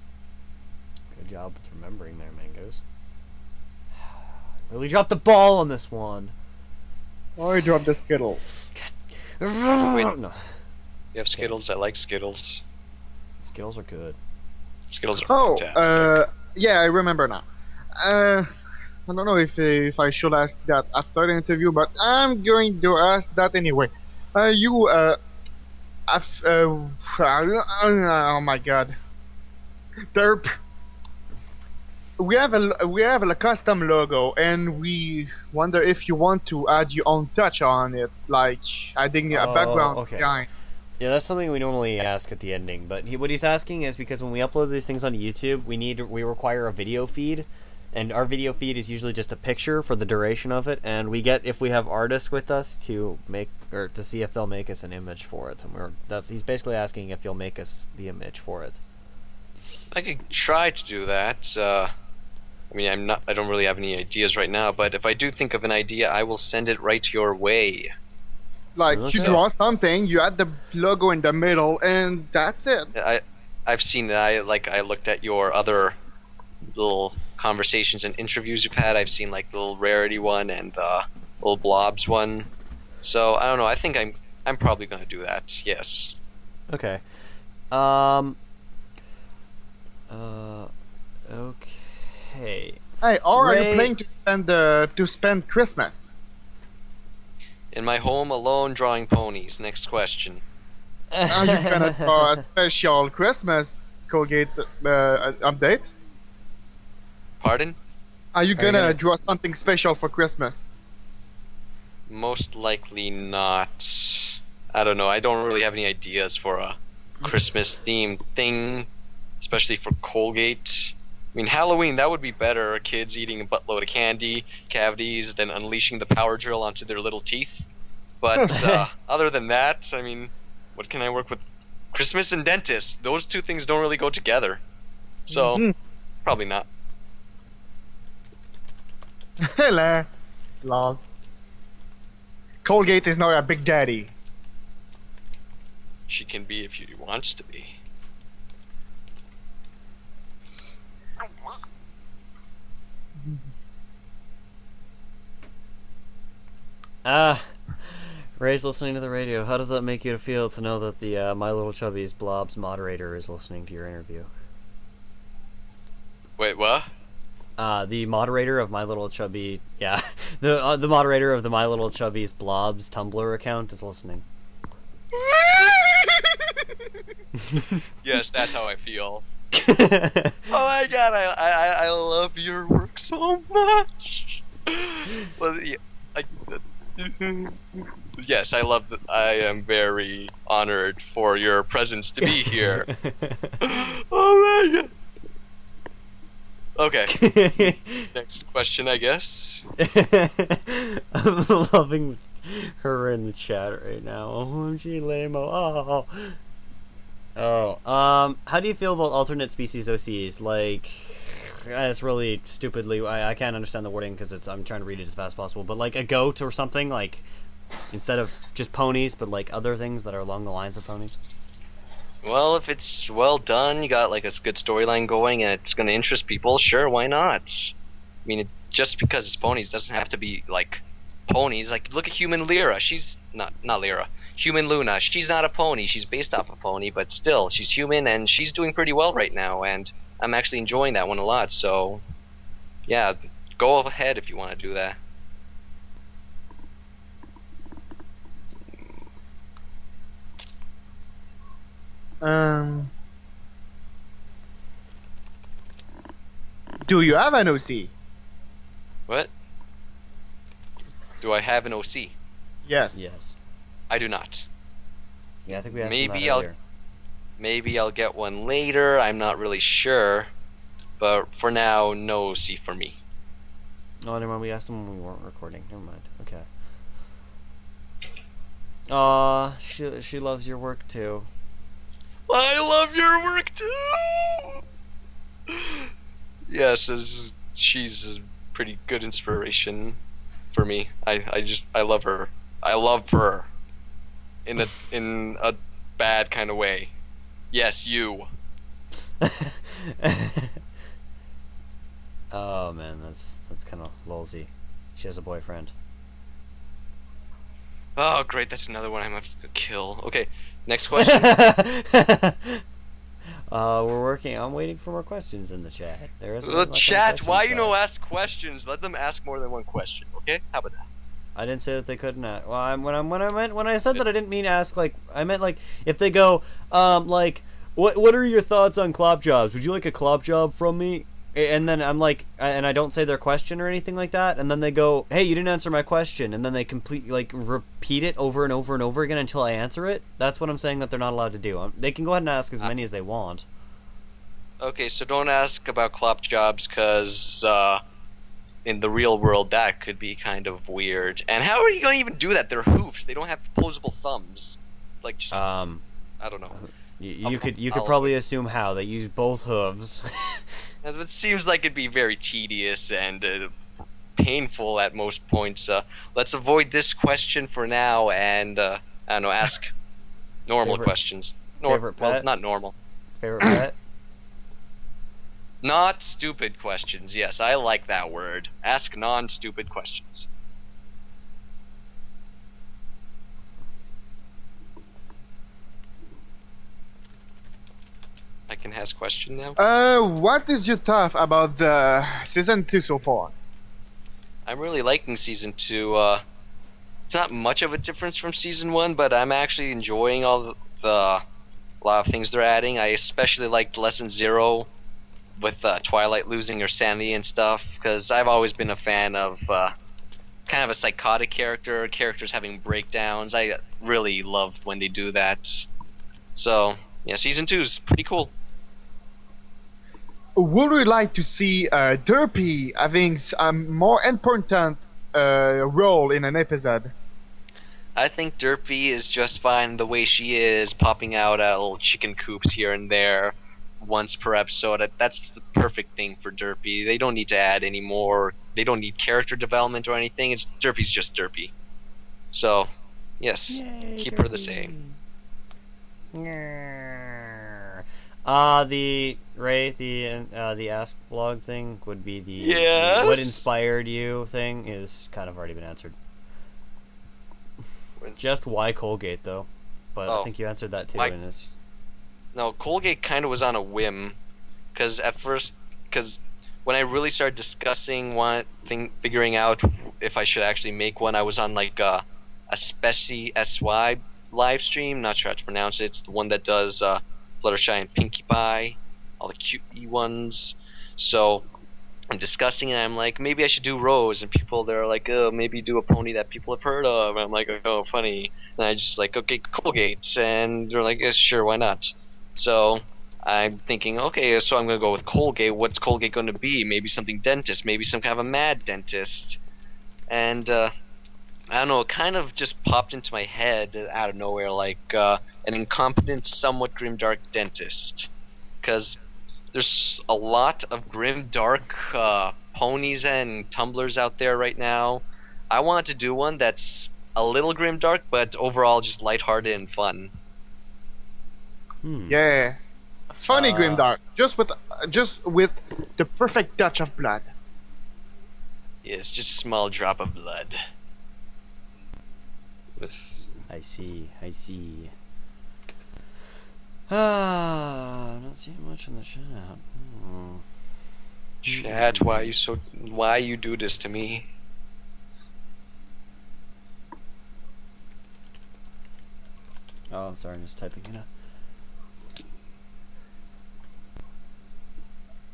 Good job with remembering there, Mangoes. Really dropped the ball on this one. Oh, I dropped the Skittle. No. You have Skittles. I like Skittles. Skittles are good. Skittles are Oh, fantastic. yeah, I remember now. I don't know if I should ask that after the interview, but I'm going to ask that anyway. Oh my God, Derp. We have a custom logo, and we wonder if you want to add your own touch on it, like adding a background design. Yeah, that's something we normally ask at the ending, but what he's asking is because when we upload these things onto YouTube, we require a video feed, and our video feed is usually just a picture for the duration of it, and we get, if we have artists with us, to make, or to see if they'll make us an image for it, and he's basically asking if you'll make us the image for it. I could try to do that. I mean, I don't really have any ideas right now, but if I do think of an idea, I will send it right your way. Like, Okay. you draw something, you add the logo in the middle, and that's it. I've seen that. I looked at your other little conversations and interviews you've had. I've seen like the little Rarity one and the little Blobs one. So I don't know. I think I'm probably gonna do that. Yes. Okay. Okay. Hey, or are Ray- you planning to spend Christmas? In my home alone, drawing ponies. Next question. Are you gonna draw a special Christmas Colgate update? Pardon? Are you gonna- gonna draw something special for Christmas? Most likely not. I don't know. I don't really have any ideas for a Christmas themed thing, especially for Colgate. I mean, Halloween, that would be better. Kids eating a buttload of candy, cavities, then unleashing the power drill onto their little teeth. But other than that, I mean, what can I work with? Christmas and dentist. Those two things don't really go together. So, probably not. Hello, lol. Colgate is not a big daddy. She can be if she wants to be. Ray's listening to the radio. How does that make you feel to know that the My Little Chubby's Blobs moderator is listening to your interview? Wait, what? The moderator of My Little Chubby, yeah, the moderator of the My Little Chubby's Blobs Tumblr account is listening. Yes, that's how I feel. Oh my god, I love your work so much. Well, yeah, yes, I love that. I am very honored for your presence to be here. Oh my god. Okay. Next question, I guess. I'm loving her in the chat right now. OMG lame-o. How do you feel about alternate species OCs? Like, it's really stupidly, I can't understand the wording because I'm trying to read it as fast as possible, but like a goat or something, like, instead of just ponies, but like other things that are along the lines of ponies? Well, if it's well done, you got like a good storyline going, and it's going to interest people, sure, why not? I mean, just because it's ponies doesn't have to be like ponies. Like, look at Human Lyra. She's not Lyra. Human Luna. She's not a pony. She's based off a pony, but still, she's human, and she's doing pretty well right now. And I'm actually enjoying that one a lot. So, yeah, go ahead if you want to do that. Do you have an OC? What? Do I have an OC? Yes. Yes. I do not. Yeah, I think we asked Maybe him that earlier. Maybe I'll get one later. I'm not really sure. But for now, no OC for me. Oh, never mind. We asked him when we weren't recording. Never mind. Okay. Aw, she loves your work too. I love your work too. Yes, she's a pretty good inspiration for me. I love her. I love her in a bad kind of way. Yes, you. Oh man, that's kind of lolsy. She has a boyfriend. Oh great, that's another one I'm gonna kill. Okay, next question. We're working. I'm waiting for more questions in the chat. There isn't The much on chat, question why you side. no ask questions? Let them ask more than one question. Okay, how about that? I didn't say that they couldn't ask. Well, when I said that, I didn't mean ask like I meant like if they go like what are your thoughts on clop jobs? Would you like a clop job from me? And then I'm like, and I don't say their question or anything like that, and then they go, hey, you didn't answer my question, and then they like repeat it over and over and over again until I answer it. That's what I'm saying that they're not allowed to do. They can go ahead and ask as many as they want. Okay, so don't ask about clop jobs, cause in the real world that could be kind of weird. And how are you gonna even do that? They're hoofs. They don't have opposable thumbs. Like just I don't know. You could probably assume how they use both hooves. It seems like it'd be very tedious and painful at most points. Let's avoid this question for now and I don't know, ask normal questions. Favorite pet? Well, not normal. Favorite pet? Not stupid questions. Yes, I like that word. Ask non-stupid questions. I can ask question now. What is your thought about the season 2 so far? I'm really liking season 2. It's not much of a difference from season 1, but I'm actually enjoying all a lot of things they're adding. I especially liked lesson 0 with Twilight losing her sanity and stuff, because I've always been a fan of kind of a psychotic characters having breakdowns. I really love when they do that. So yeah, season 2 is pretty cool. Would we like to see Derpy having a more important role in an episode? I think Derpy is just fine the way she is, popping out little chicken coops here and there once per episode. That's the perfect thing for Derpy. They don't need to add any more. They don't need character development or anything. Derpy's just Derpy. So, yes, Yay, keep Derpy. her the same. The Ask blog thing would be the Yes. what inspired you thing is kind of already been answered. Just why Colgate though, but I think you answered that too. And it's... No, Colgate kind of was on a whim, because when I really started discussing figuring out if I should actually make one, I was on like a Specie SY live stream. Not sure how to pronounce it. It's the one that does Fluttershy and Pinkie Pie, all the cute ones. So I'm discussing it, and I'm like, maybe I should do Rose, and people they're like, oh, maybe do a pony that people have heard of. And I'm like, oh, funny. And I just like, okay, Colgate, and they're like, yeah, sure, why not? So I'm thinking, okay, so I'm gonna go with Colgate. What's Colgate gonna be? Maybe something dentist, maybe some kind of a mad dentist. And I don't know, it kind of just popped into my head out of nowhere, like an incompetent, somewhat grimdark dentist. Because there's a lot of grimdark ponies and tumblers out there right now. I wanted to do one that's a little grimdark, but overall just lighthearted and fun. Yeah, funny grimdark, just with the perfect touch of blood. Yes, just a small drop of blood. I see. Not seeing much in the chat. Chat, why you do this to me? Oh, I'm sorry, I'm just typing it up.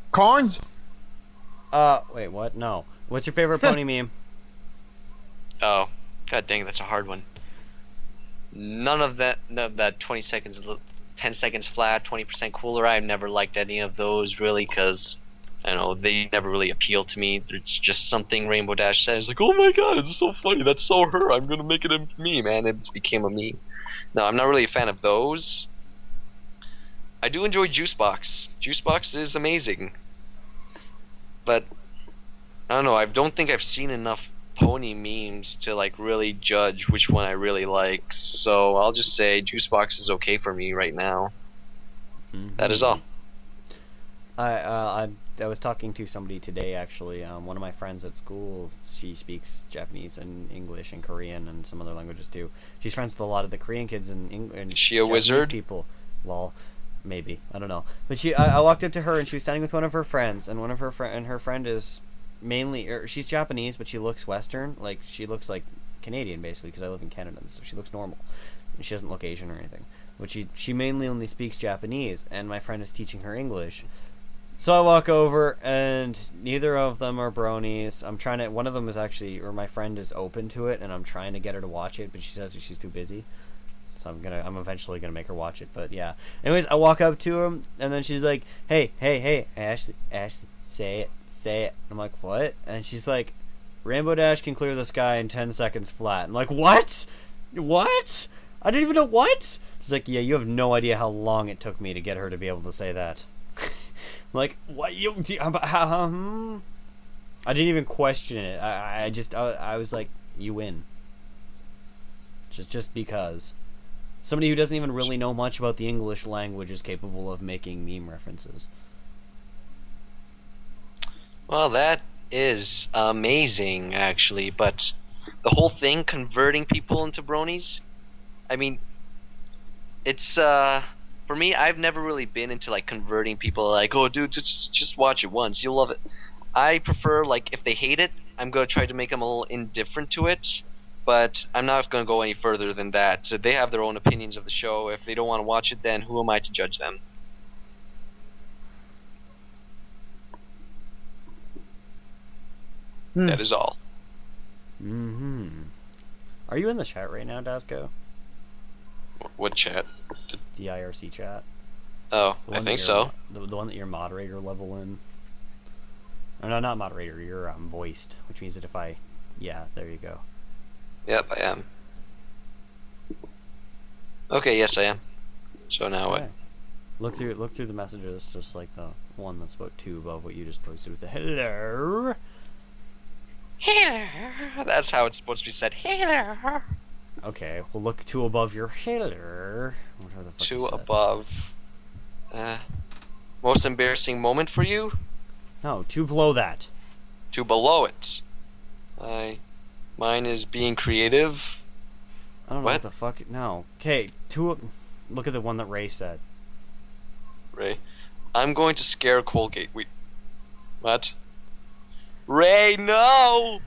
Corns? Wait, what? No. What's your favorite pony meme? Oh, god dang, that's a hard one. None of that. No, that 20 seconds, 10 seconds flat, 20% cooler. I've never liked any of those really, because I don't know, they never really appeal to me. It's just something Rainbow Dash says, like, oh my god, it's so funny. That's so her. I'm gonna make it a meme, and it became a meme. No, I'm not really a fan of those. I do enjoy Juicebox. Juicebox is amazing, but I don't know. I don't think I've seen enough pony memes to like really judge which one I really like. So I'll just say Juicebox is okay for me right now. That is all. I was talking to somebody today actually. One of my friends at school. She speaks Japanese and English and Korean and some other languages too. She's friends with a lot of the Korean kids and Is she a Japanese wizard? people. Lol. Maybe, I don't know. But I walked up to her and she was standing with one of her friends, and her friend is mainly, she's Japanese, but she looks Western. Like she looks like Canadian basically, because I live in Canada, so she looks normal. She doesn't look Asian or anything. But she mainly only speaks Japanese, and my friend is teaching her English. So I walk over, and neither of them are bronies. I'm trying to. One of them is actually, or my friend is open to it, and I'm trying to get her to watch it, but she says that she's too busy. So I'm eventually gonna make her watch it. But yeah. Anyways, I walk up to him, and then she's like, "Hey, Ashley, say it." I'm like, "What?" And she's like, "Rainbow Dash can clear the sky in 10 seconds flat." I'm like, "What? What? I didn't even know what." She's like, "Yeah, you have no idea how long it took me to get her to be able to say that." I'm like, "What? I didn't even question it. I was like, "You win." Just because. Somebody who doesn't even really know much about the English language is capable of making meme references. Well, that is amazing, actually. But the whole thing, converting people into bronies, I mean, it's for me. I've never really been into like converting people. Like, oh, dude, just watch it once, you'll love it. I prefer, like, if they hate it, I'm gonna try to make them a little indifferent to it. But I'm not going to go any further than that. So they have their own opinions of the show. If they don't want to watch it, then who am I to judge them? That is all. Are you in the chat right now, Dasco? What chat? The IRC chat? Oh, I think so. The one that you're moderator level in? Or no, not moderator. You're voiced, which means that if I... Yeah, there you go. Yep, I am. Okay, yes, I am. So now okay. What? Look through the messages, just like the one that's about 2 above what you just posted with the hello. Hello. That's how it's supposed to be said. Hello. Okay, well look 2 above your hello. Whatever the fuck 2 above. Most embarrassing moment for you? No, 2 below that. 2 below it. Mine is being creative. I don't know what the fuck. No. Okay, 2. Look at the one that Ray said. Ray, I'm going to scare Colgate. Wait. What? Ray, no!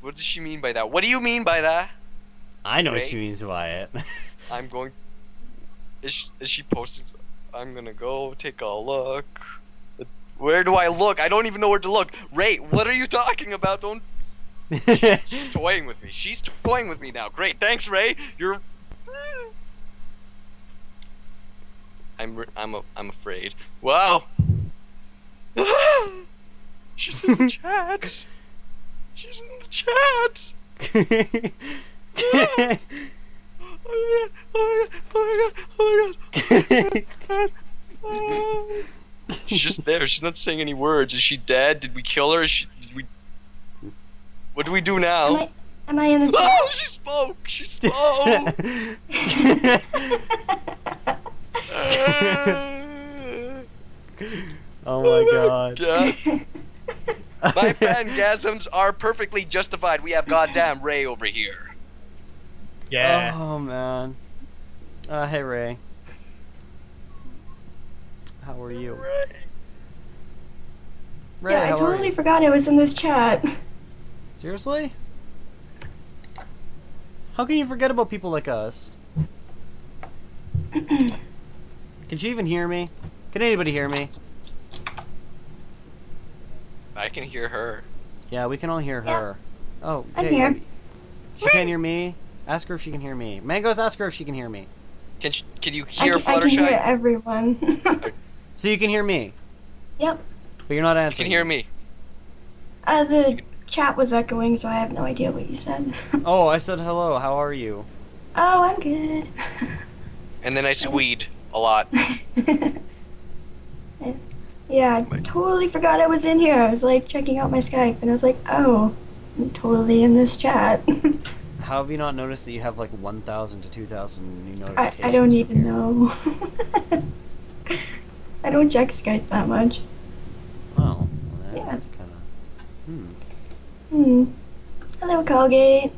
What does she mean by that? What do you mean by that? I know what she means by it. I'm going. Is she posted? I'm gonna go take a look. Where do I look? I don't even know where to look. Ray, what are you talking about? Don't. She's toying with me. She's toying with me now. Great, thanks, Ray. You're. I'm afraid. Wow. She's in the chat. She's in the chat. Oh my god. She's just there. She's not saying any words. Is she dead? Did we kill her? Did we? What do we do now? Am I in the chat? Oh, she spoke. She spoke. Oh my god. My fangasms are perfectly justified. We have goddamn Ray over here. Yeah. Oh man. Hey Ray. How are you? Ray, Yeah, I totally forgot I was in this chat. Seriously? How can you forget about people like us? Can she even hear me? Can anybody hear me? can hear her. Yeah, we can all hear Yeah. her. Oh, I'm okay. here. She can't hear me. Ask her if she can hear me. Mangoes, ask her if she can hear me. Can you hear I can hear Fluttershy? everyone. So you can hear me, Yep. but you're not You answering. can hear me. The chat was echoing, so I have no idea what you said. Oh, I said hello. How are you? Oh, I'm good. And then I squeed a lot. Yeah, I totally forgot I was in here. I was like checking out my Skype, and I was like, oh, I'm totally in this chat. How have you not noticed that you have like 1,000 to 2,000 new notifications? I don't from even here? know. I don't check Skype that much. Oh, well, Yeah. that's kind of. Hello, Colgate.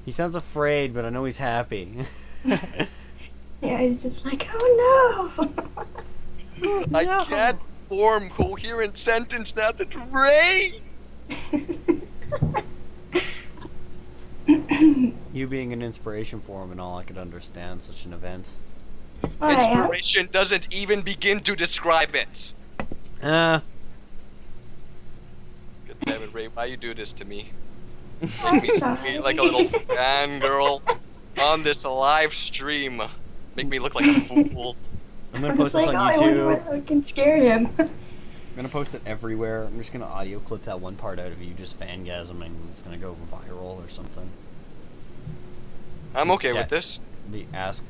He sounds afraid, but I know he's happy. Yeah, he's just like, oh no. I can't form coherent sentence now that Ray. You being an inspiration for him and all, I could understand such an event. Well, I am. Inspiration doesn't even begin to describe it. Ah, God damn it, Ray, why you do this to me? I'm Make me sorry. feel like a little fangirl on this live stream. Make me look like a fool. I'm gonna I was post this like, on oh, I wonder YouTube. what can scare him. I'm gonna post it everywhere. I'm just gonna audio clip that one part out of you just fangasming. It's gonna go viral or something. I'm okay with this. The Ask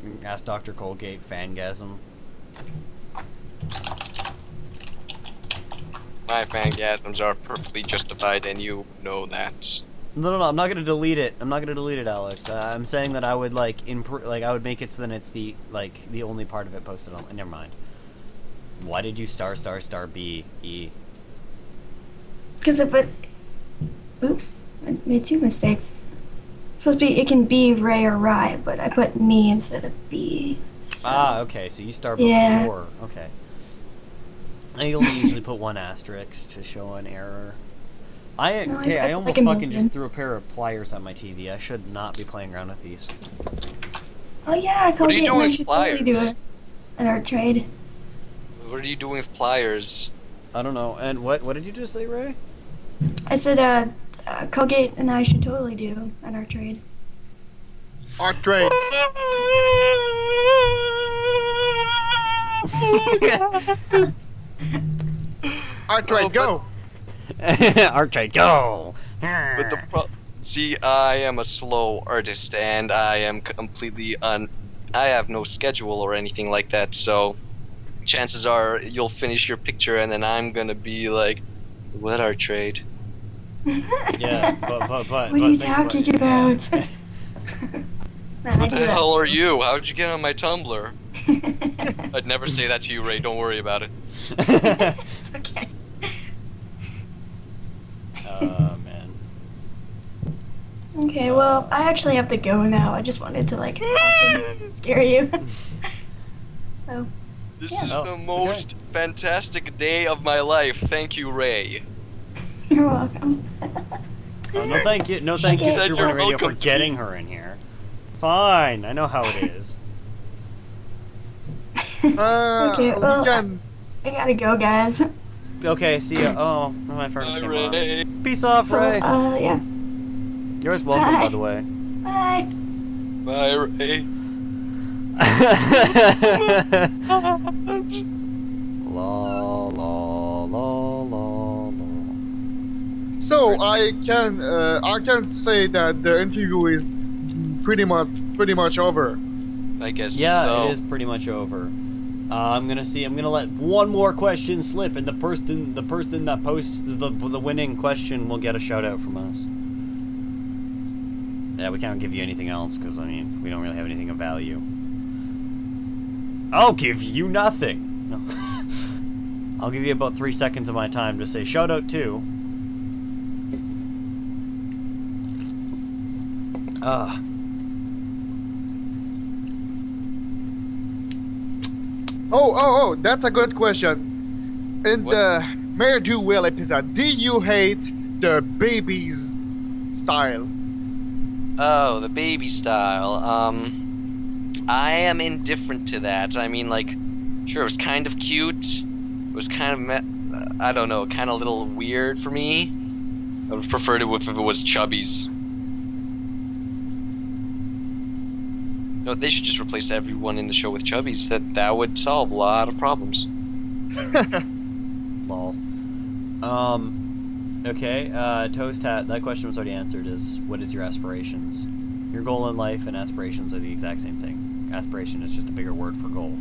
Dr. Colgate fangasm. My fangasms are perfectly justified, and you know that. No, I'm not gonna delete it. I'm not gonna delete it, Alex. I'm saying that I would like I would make it so that it's the only part of it posted on. Never mind. Why did you star B E? Because it put. Oops. I made two mistakes. It's supposed to be, it can be Ray or Rye, but I put me instead of B. So. Ah, okay. So you star Yeah. before. Okay. I only usually put one asterisk to show an error. No, I I almost like a fucking million. just threw a pair of pliers at my TV. I should not be playing around with these. Oh yeah, Colgate doing and I with should totally do pliers? it. In our trade. What are you doing with pliers? I don't know. And what did you just say, Ray? I said, Colgate and I should totally do in our trade. Art trade. Art trade, Oh, go! Arcade, go! But see, I am a slow artist, and I am completely I have no schedule or anything like that, so chances are you'll finish your picture, and then I'm gonna be like, "What our trade?" Yeah, but What are you talking about? Man, I What do the that hell are too. you? How'd you get on my Tumblr? I'd never say that to you, Ray. Don't worry about it. It's okay. Oh man. Okay, well, I actually have to go now. I just wanted to, like, scare you. So, This Yeah. is Oh, the okay. most fantastic day of my life. Thank you, Ray. you're welcome. Oh, no thank you, no thank you, Said True you're Burning Radio, for welcome. getting her in here. Fine, I know how it is. Okay, well, we can... I gotta go, guys. Okay, see ya. Oh, my phone just Bye, came on. Ray. Peace off, So, Ray. yeah. You're always welcome, by bye. the way. Bye. Bye, Ray. La la la la la. So I can say that the interview is pretty much over. I guess Yeah, so. it is pretty much over. I'm gonna let one more question slip, and the person that posts the winning question will get a shout out from us. Yeah, we can't give you anything else because I mean we don't really have anything of value. I'll give you nothing. No. I'll give you about 3 seconds of my time to say shout out to. Oh, that's a good question. In What? the Mayor Do Will episode, did you hate the baby's style? Oh, the baby style. I am indifferent to that. I mean, like, Sure, it was kind of cute. It was kind of, I don't know, kind of a little weird for me. I would prefer it if it was Chubby's. No, they should just replace everyone in the show with Chubbies. That would solve a lot of problems. Lol. Okay, Toast Hat, that question was already answered, is what is your aspirations? Your goal in life and aspirations are the exact same thing. Aspiration is just a bigger word for goal.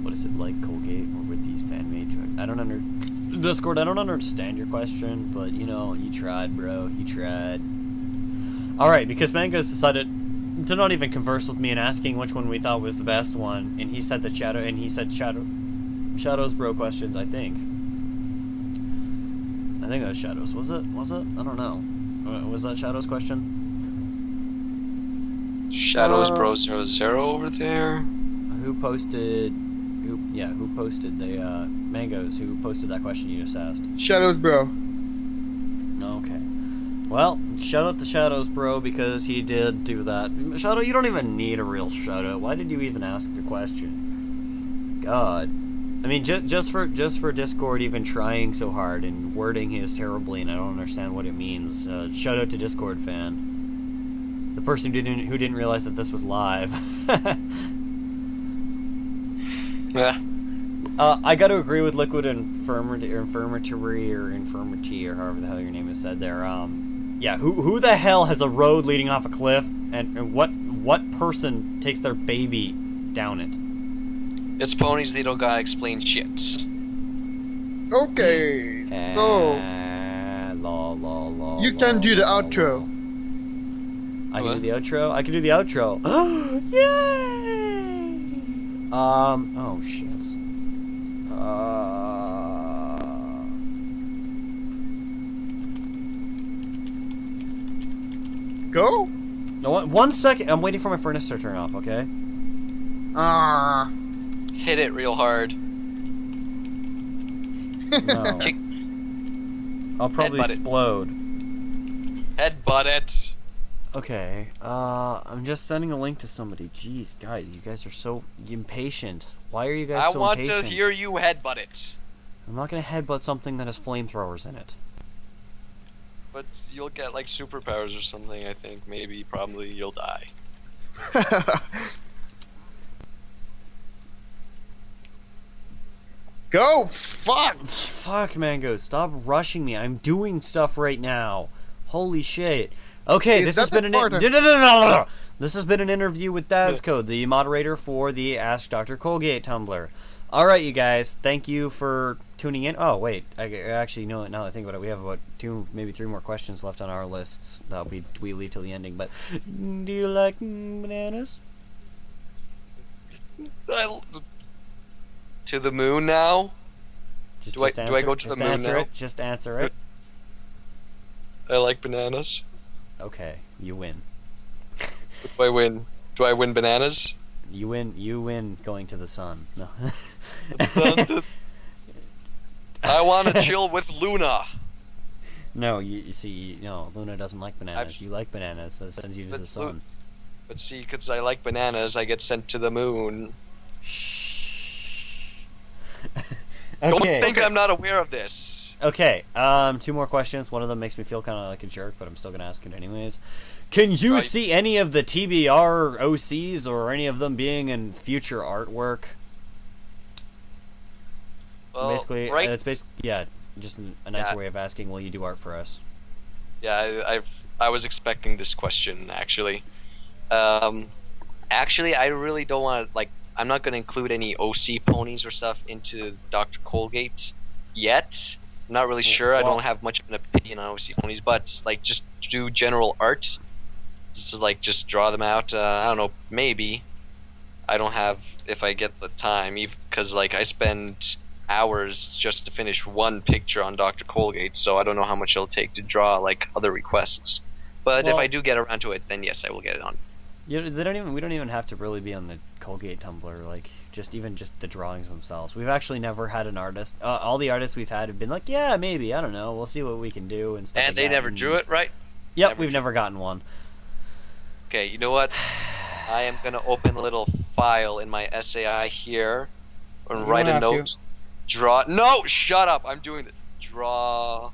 What is it like, Colgate, or with these fan-made drugs? I don't Discord, I don't understand your question, but, you know, you tried, bro. You tried. Alright, because Mango's decided to not even converse with me and asking which one we thought was the best one, and he said Shadows bro questions, I think. I think that was Shadows. Was it? I don't know. Was that Shadows question? Shadows Bro 00 over there. Who posted the Mangoes? Who posted that question you just asked? Shadows, bro. Okay. Well, shout out to Shadows Bro because he did do that. Shadow, you don't even need a real shout out. Why did you even ask the question? God. I mean, just for Discord even trying so hard and wording his terribly, and I don't understand what it means. Shout out to Discord fan, the person who didn't realize that this was live. Yeah. I got to agree with Liquid Infirmity or however the hell your name is said there. Yeah, who the hell has a road leading off a cliff, and what person takes their baby down it? It's Ponies, they don't gotta explain shit. Okay, so you can do the outro. I can do the outro. I can do the outro. Yay! Oh shit. Go. No, 1 second. I'm waiting for my furnace to turn off. Okay. Hit it real hard. No. I'll probably explode. Headbutt it. Okay. I'm just sending a link to somebody. Jeez, guys, you guys are so impatient. Why are you guys so impatient? I want to hear you headbutt it. I'm not gonna headbutt something that has flamethrowers in it. But you'll get like superpowers or something. I think maybe, probably you'll die. Go! Fuck! Fuck, Mango, stop rushing me. I'm doing stuff right now. Holy shit. Okay, this has been this has been an interview with Dazcode, the moderator for the Ask Dr. Colgate Tumblr. Alright, you guys, thank you for tuning in. Oh, wait, I actually, know now that I think about it, we have about 2, maybe 3 more questions left on our lists that we leave till the ending, but do you like bananas? To the moon now? Do I go to the moon now? Just answer it. I like bananas. Okay, you win. Do I win? Do I win bananas? You win going to the sun. No. I want to chill with Luna. No, you see, no, Luna doesn't like bananas. You like bananas, that sends you to the sun. But see, because I like bananas, I get sent to the moon. Shh. Don't think I'm not aware of this. Okay, 2 more questions. One of them makes me feel kind of like a jerk, but I'm still gonna ask it anyways. Can you see any of the TBR OCs or any of them being in future artwork? Well, basically, it's basically, yeah, just a nicer way of asking, will you do art for us? Yeah, I was expecting this question actually. Actually, I really don't want to, like, I'm not going to include any OC ponies or stuff into Dr. Colgate yet. I'm not really sure. I don't have much of an opinion on OC ponies, but like just do general art. Just like just draw them out. I don't know, maybe. I don't have, if I get the time, because like I spend hours just to finish one picture on Dr. Colgate, so I don't know how much it'll take to draw like other requests. But if I do get around to it, then yes, I will get it on. Yeah, we don't even have to really be on the Colgate Tumblr, like just the drawings themselves. We've actually never had an artist. All the artists we've had have been like, yeah, maybe, I don't know, we'll see what we can do and stuff. And they never drew it, right? Yep, we've never gotten one. Okay, you know what? I am gonna open a little file in my SAI here and You write don't a have to. note. Draw. No, shut up. I'm doing the draw.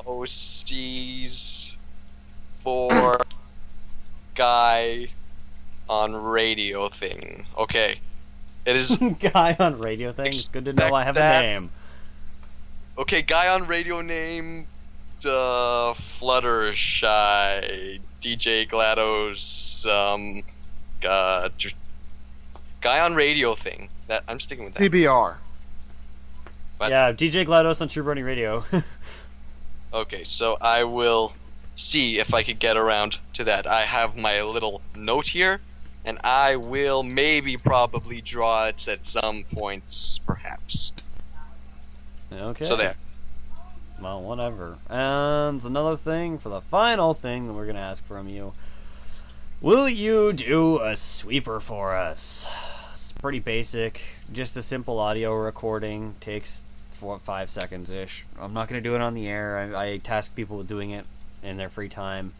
OCs for guy on radio thing. Okay. It is Guy on radio thing. It's good to know I have a that- name. okay. Guy on radio named Fluttershy DJ GLaDOS. Guy on radio thing. That I'm sticking with that. TBR. What? Yeah, DJ GLaDOS on True Brony Radio. Okay, so I will see if I could get around to that. I have my little note here, and I will probably draw it at some points, perhaps. Okay. So there. Well, whatever. And another thing, for the final thing that we're going to ask from you. Will you do a sweeper for us? It's pretty basic. Just a simple audio recording. Takes 4 or 5 seconds-ish. I'm not going to do it on the air. I task people with doing it in their free time.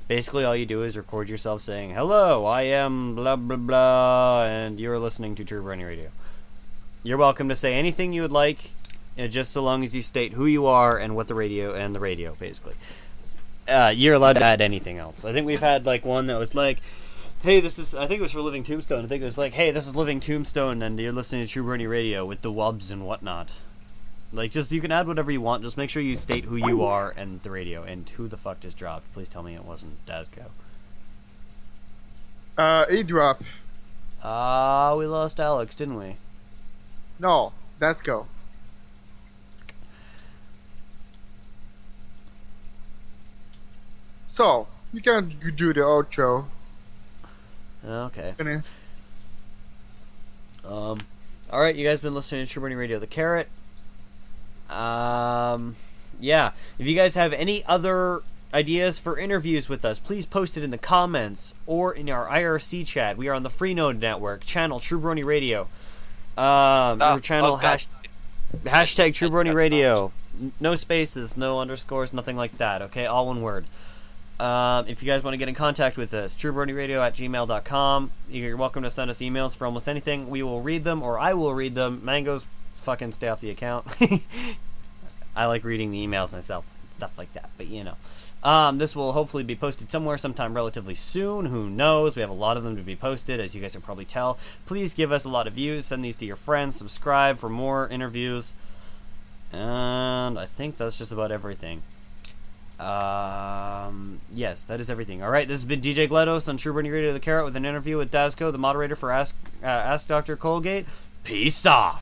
Basically, all you do is record yourself saying, "Hello, I am blah blah blah, and you're listening to True Brony Radio." You're welcome to say anything you would like, just so long as you state who you are and what the radio, basically. You're allowed to add anything else. I think we've had like one that was like, "Hey, this is," I think it was for Living Tombstone. I think it was like, "Hey, this is Living Tombstone, and you're listening to True Brony Radio with the wubs and whatnot." Like, just, you can add whatever you want. Just make sure you state who you are and the radio. And who the fuck just dropped? Please tell me it wasn't Dazco. He dropped. We lost Alex, didn't we? No, let's go. So, you can do the outro. Okay. Gonna- Alright, you guys been listening to True Brony Radio, TheCarrot. Yeah. If you guys have any other ideas for interviews with us, please post it in the comments or in our IRC chat. We are on the Freenode Network, channel True Brony Radio. Our channel, hashtag True Brony Radio. No spaces, no underscores, nothing like that, okay? All one word. If you guys want to get in contact with us, truebronyradio@gmail.com. You're welcome to send us emails for almost anything. We will read them, or I will read them. Mango's fucking stay off the account. I like reading the emails myself, stuff like that, but you know. This will hopefully be posted somewhere sometime relatively soon. Who knows? We have a lot of them to be posted, as you guys can probably tell. Please give us a lot of views. Send these to your friends. Subscribe for more interviews. And I think that's just about everything. Yes, that is everything. Alright, this has been DJ GLaDOS on True Brony Radio, TheCarrot, with an interview with Dazco, the moderator for Ask Dr. Colgate. Peace off!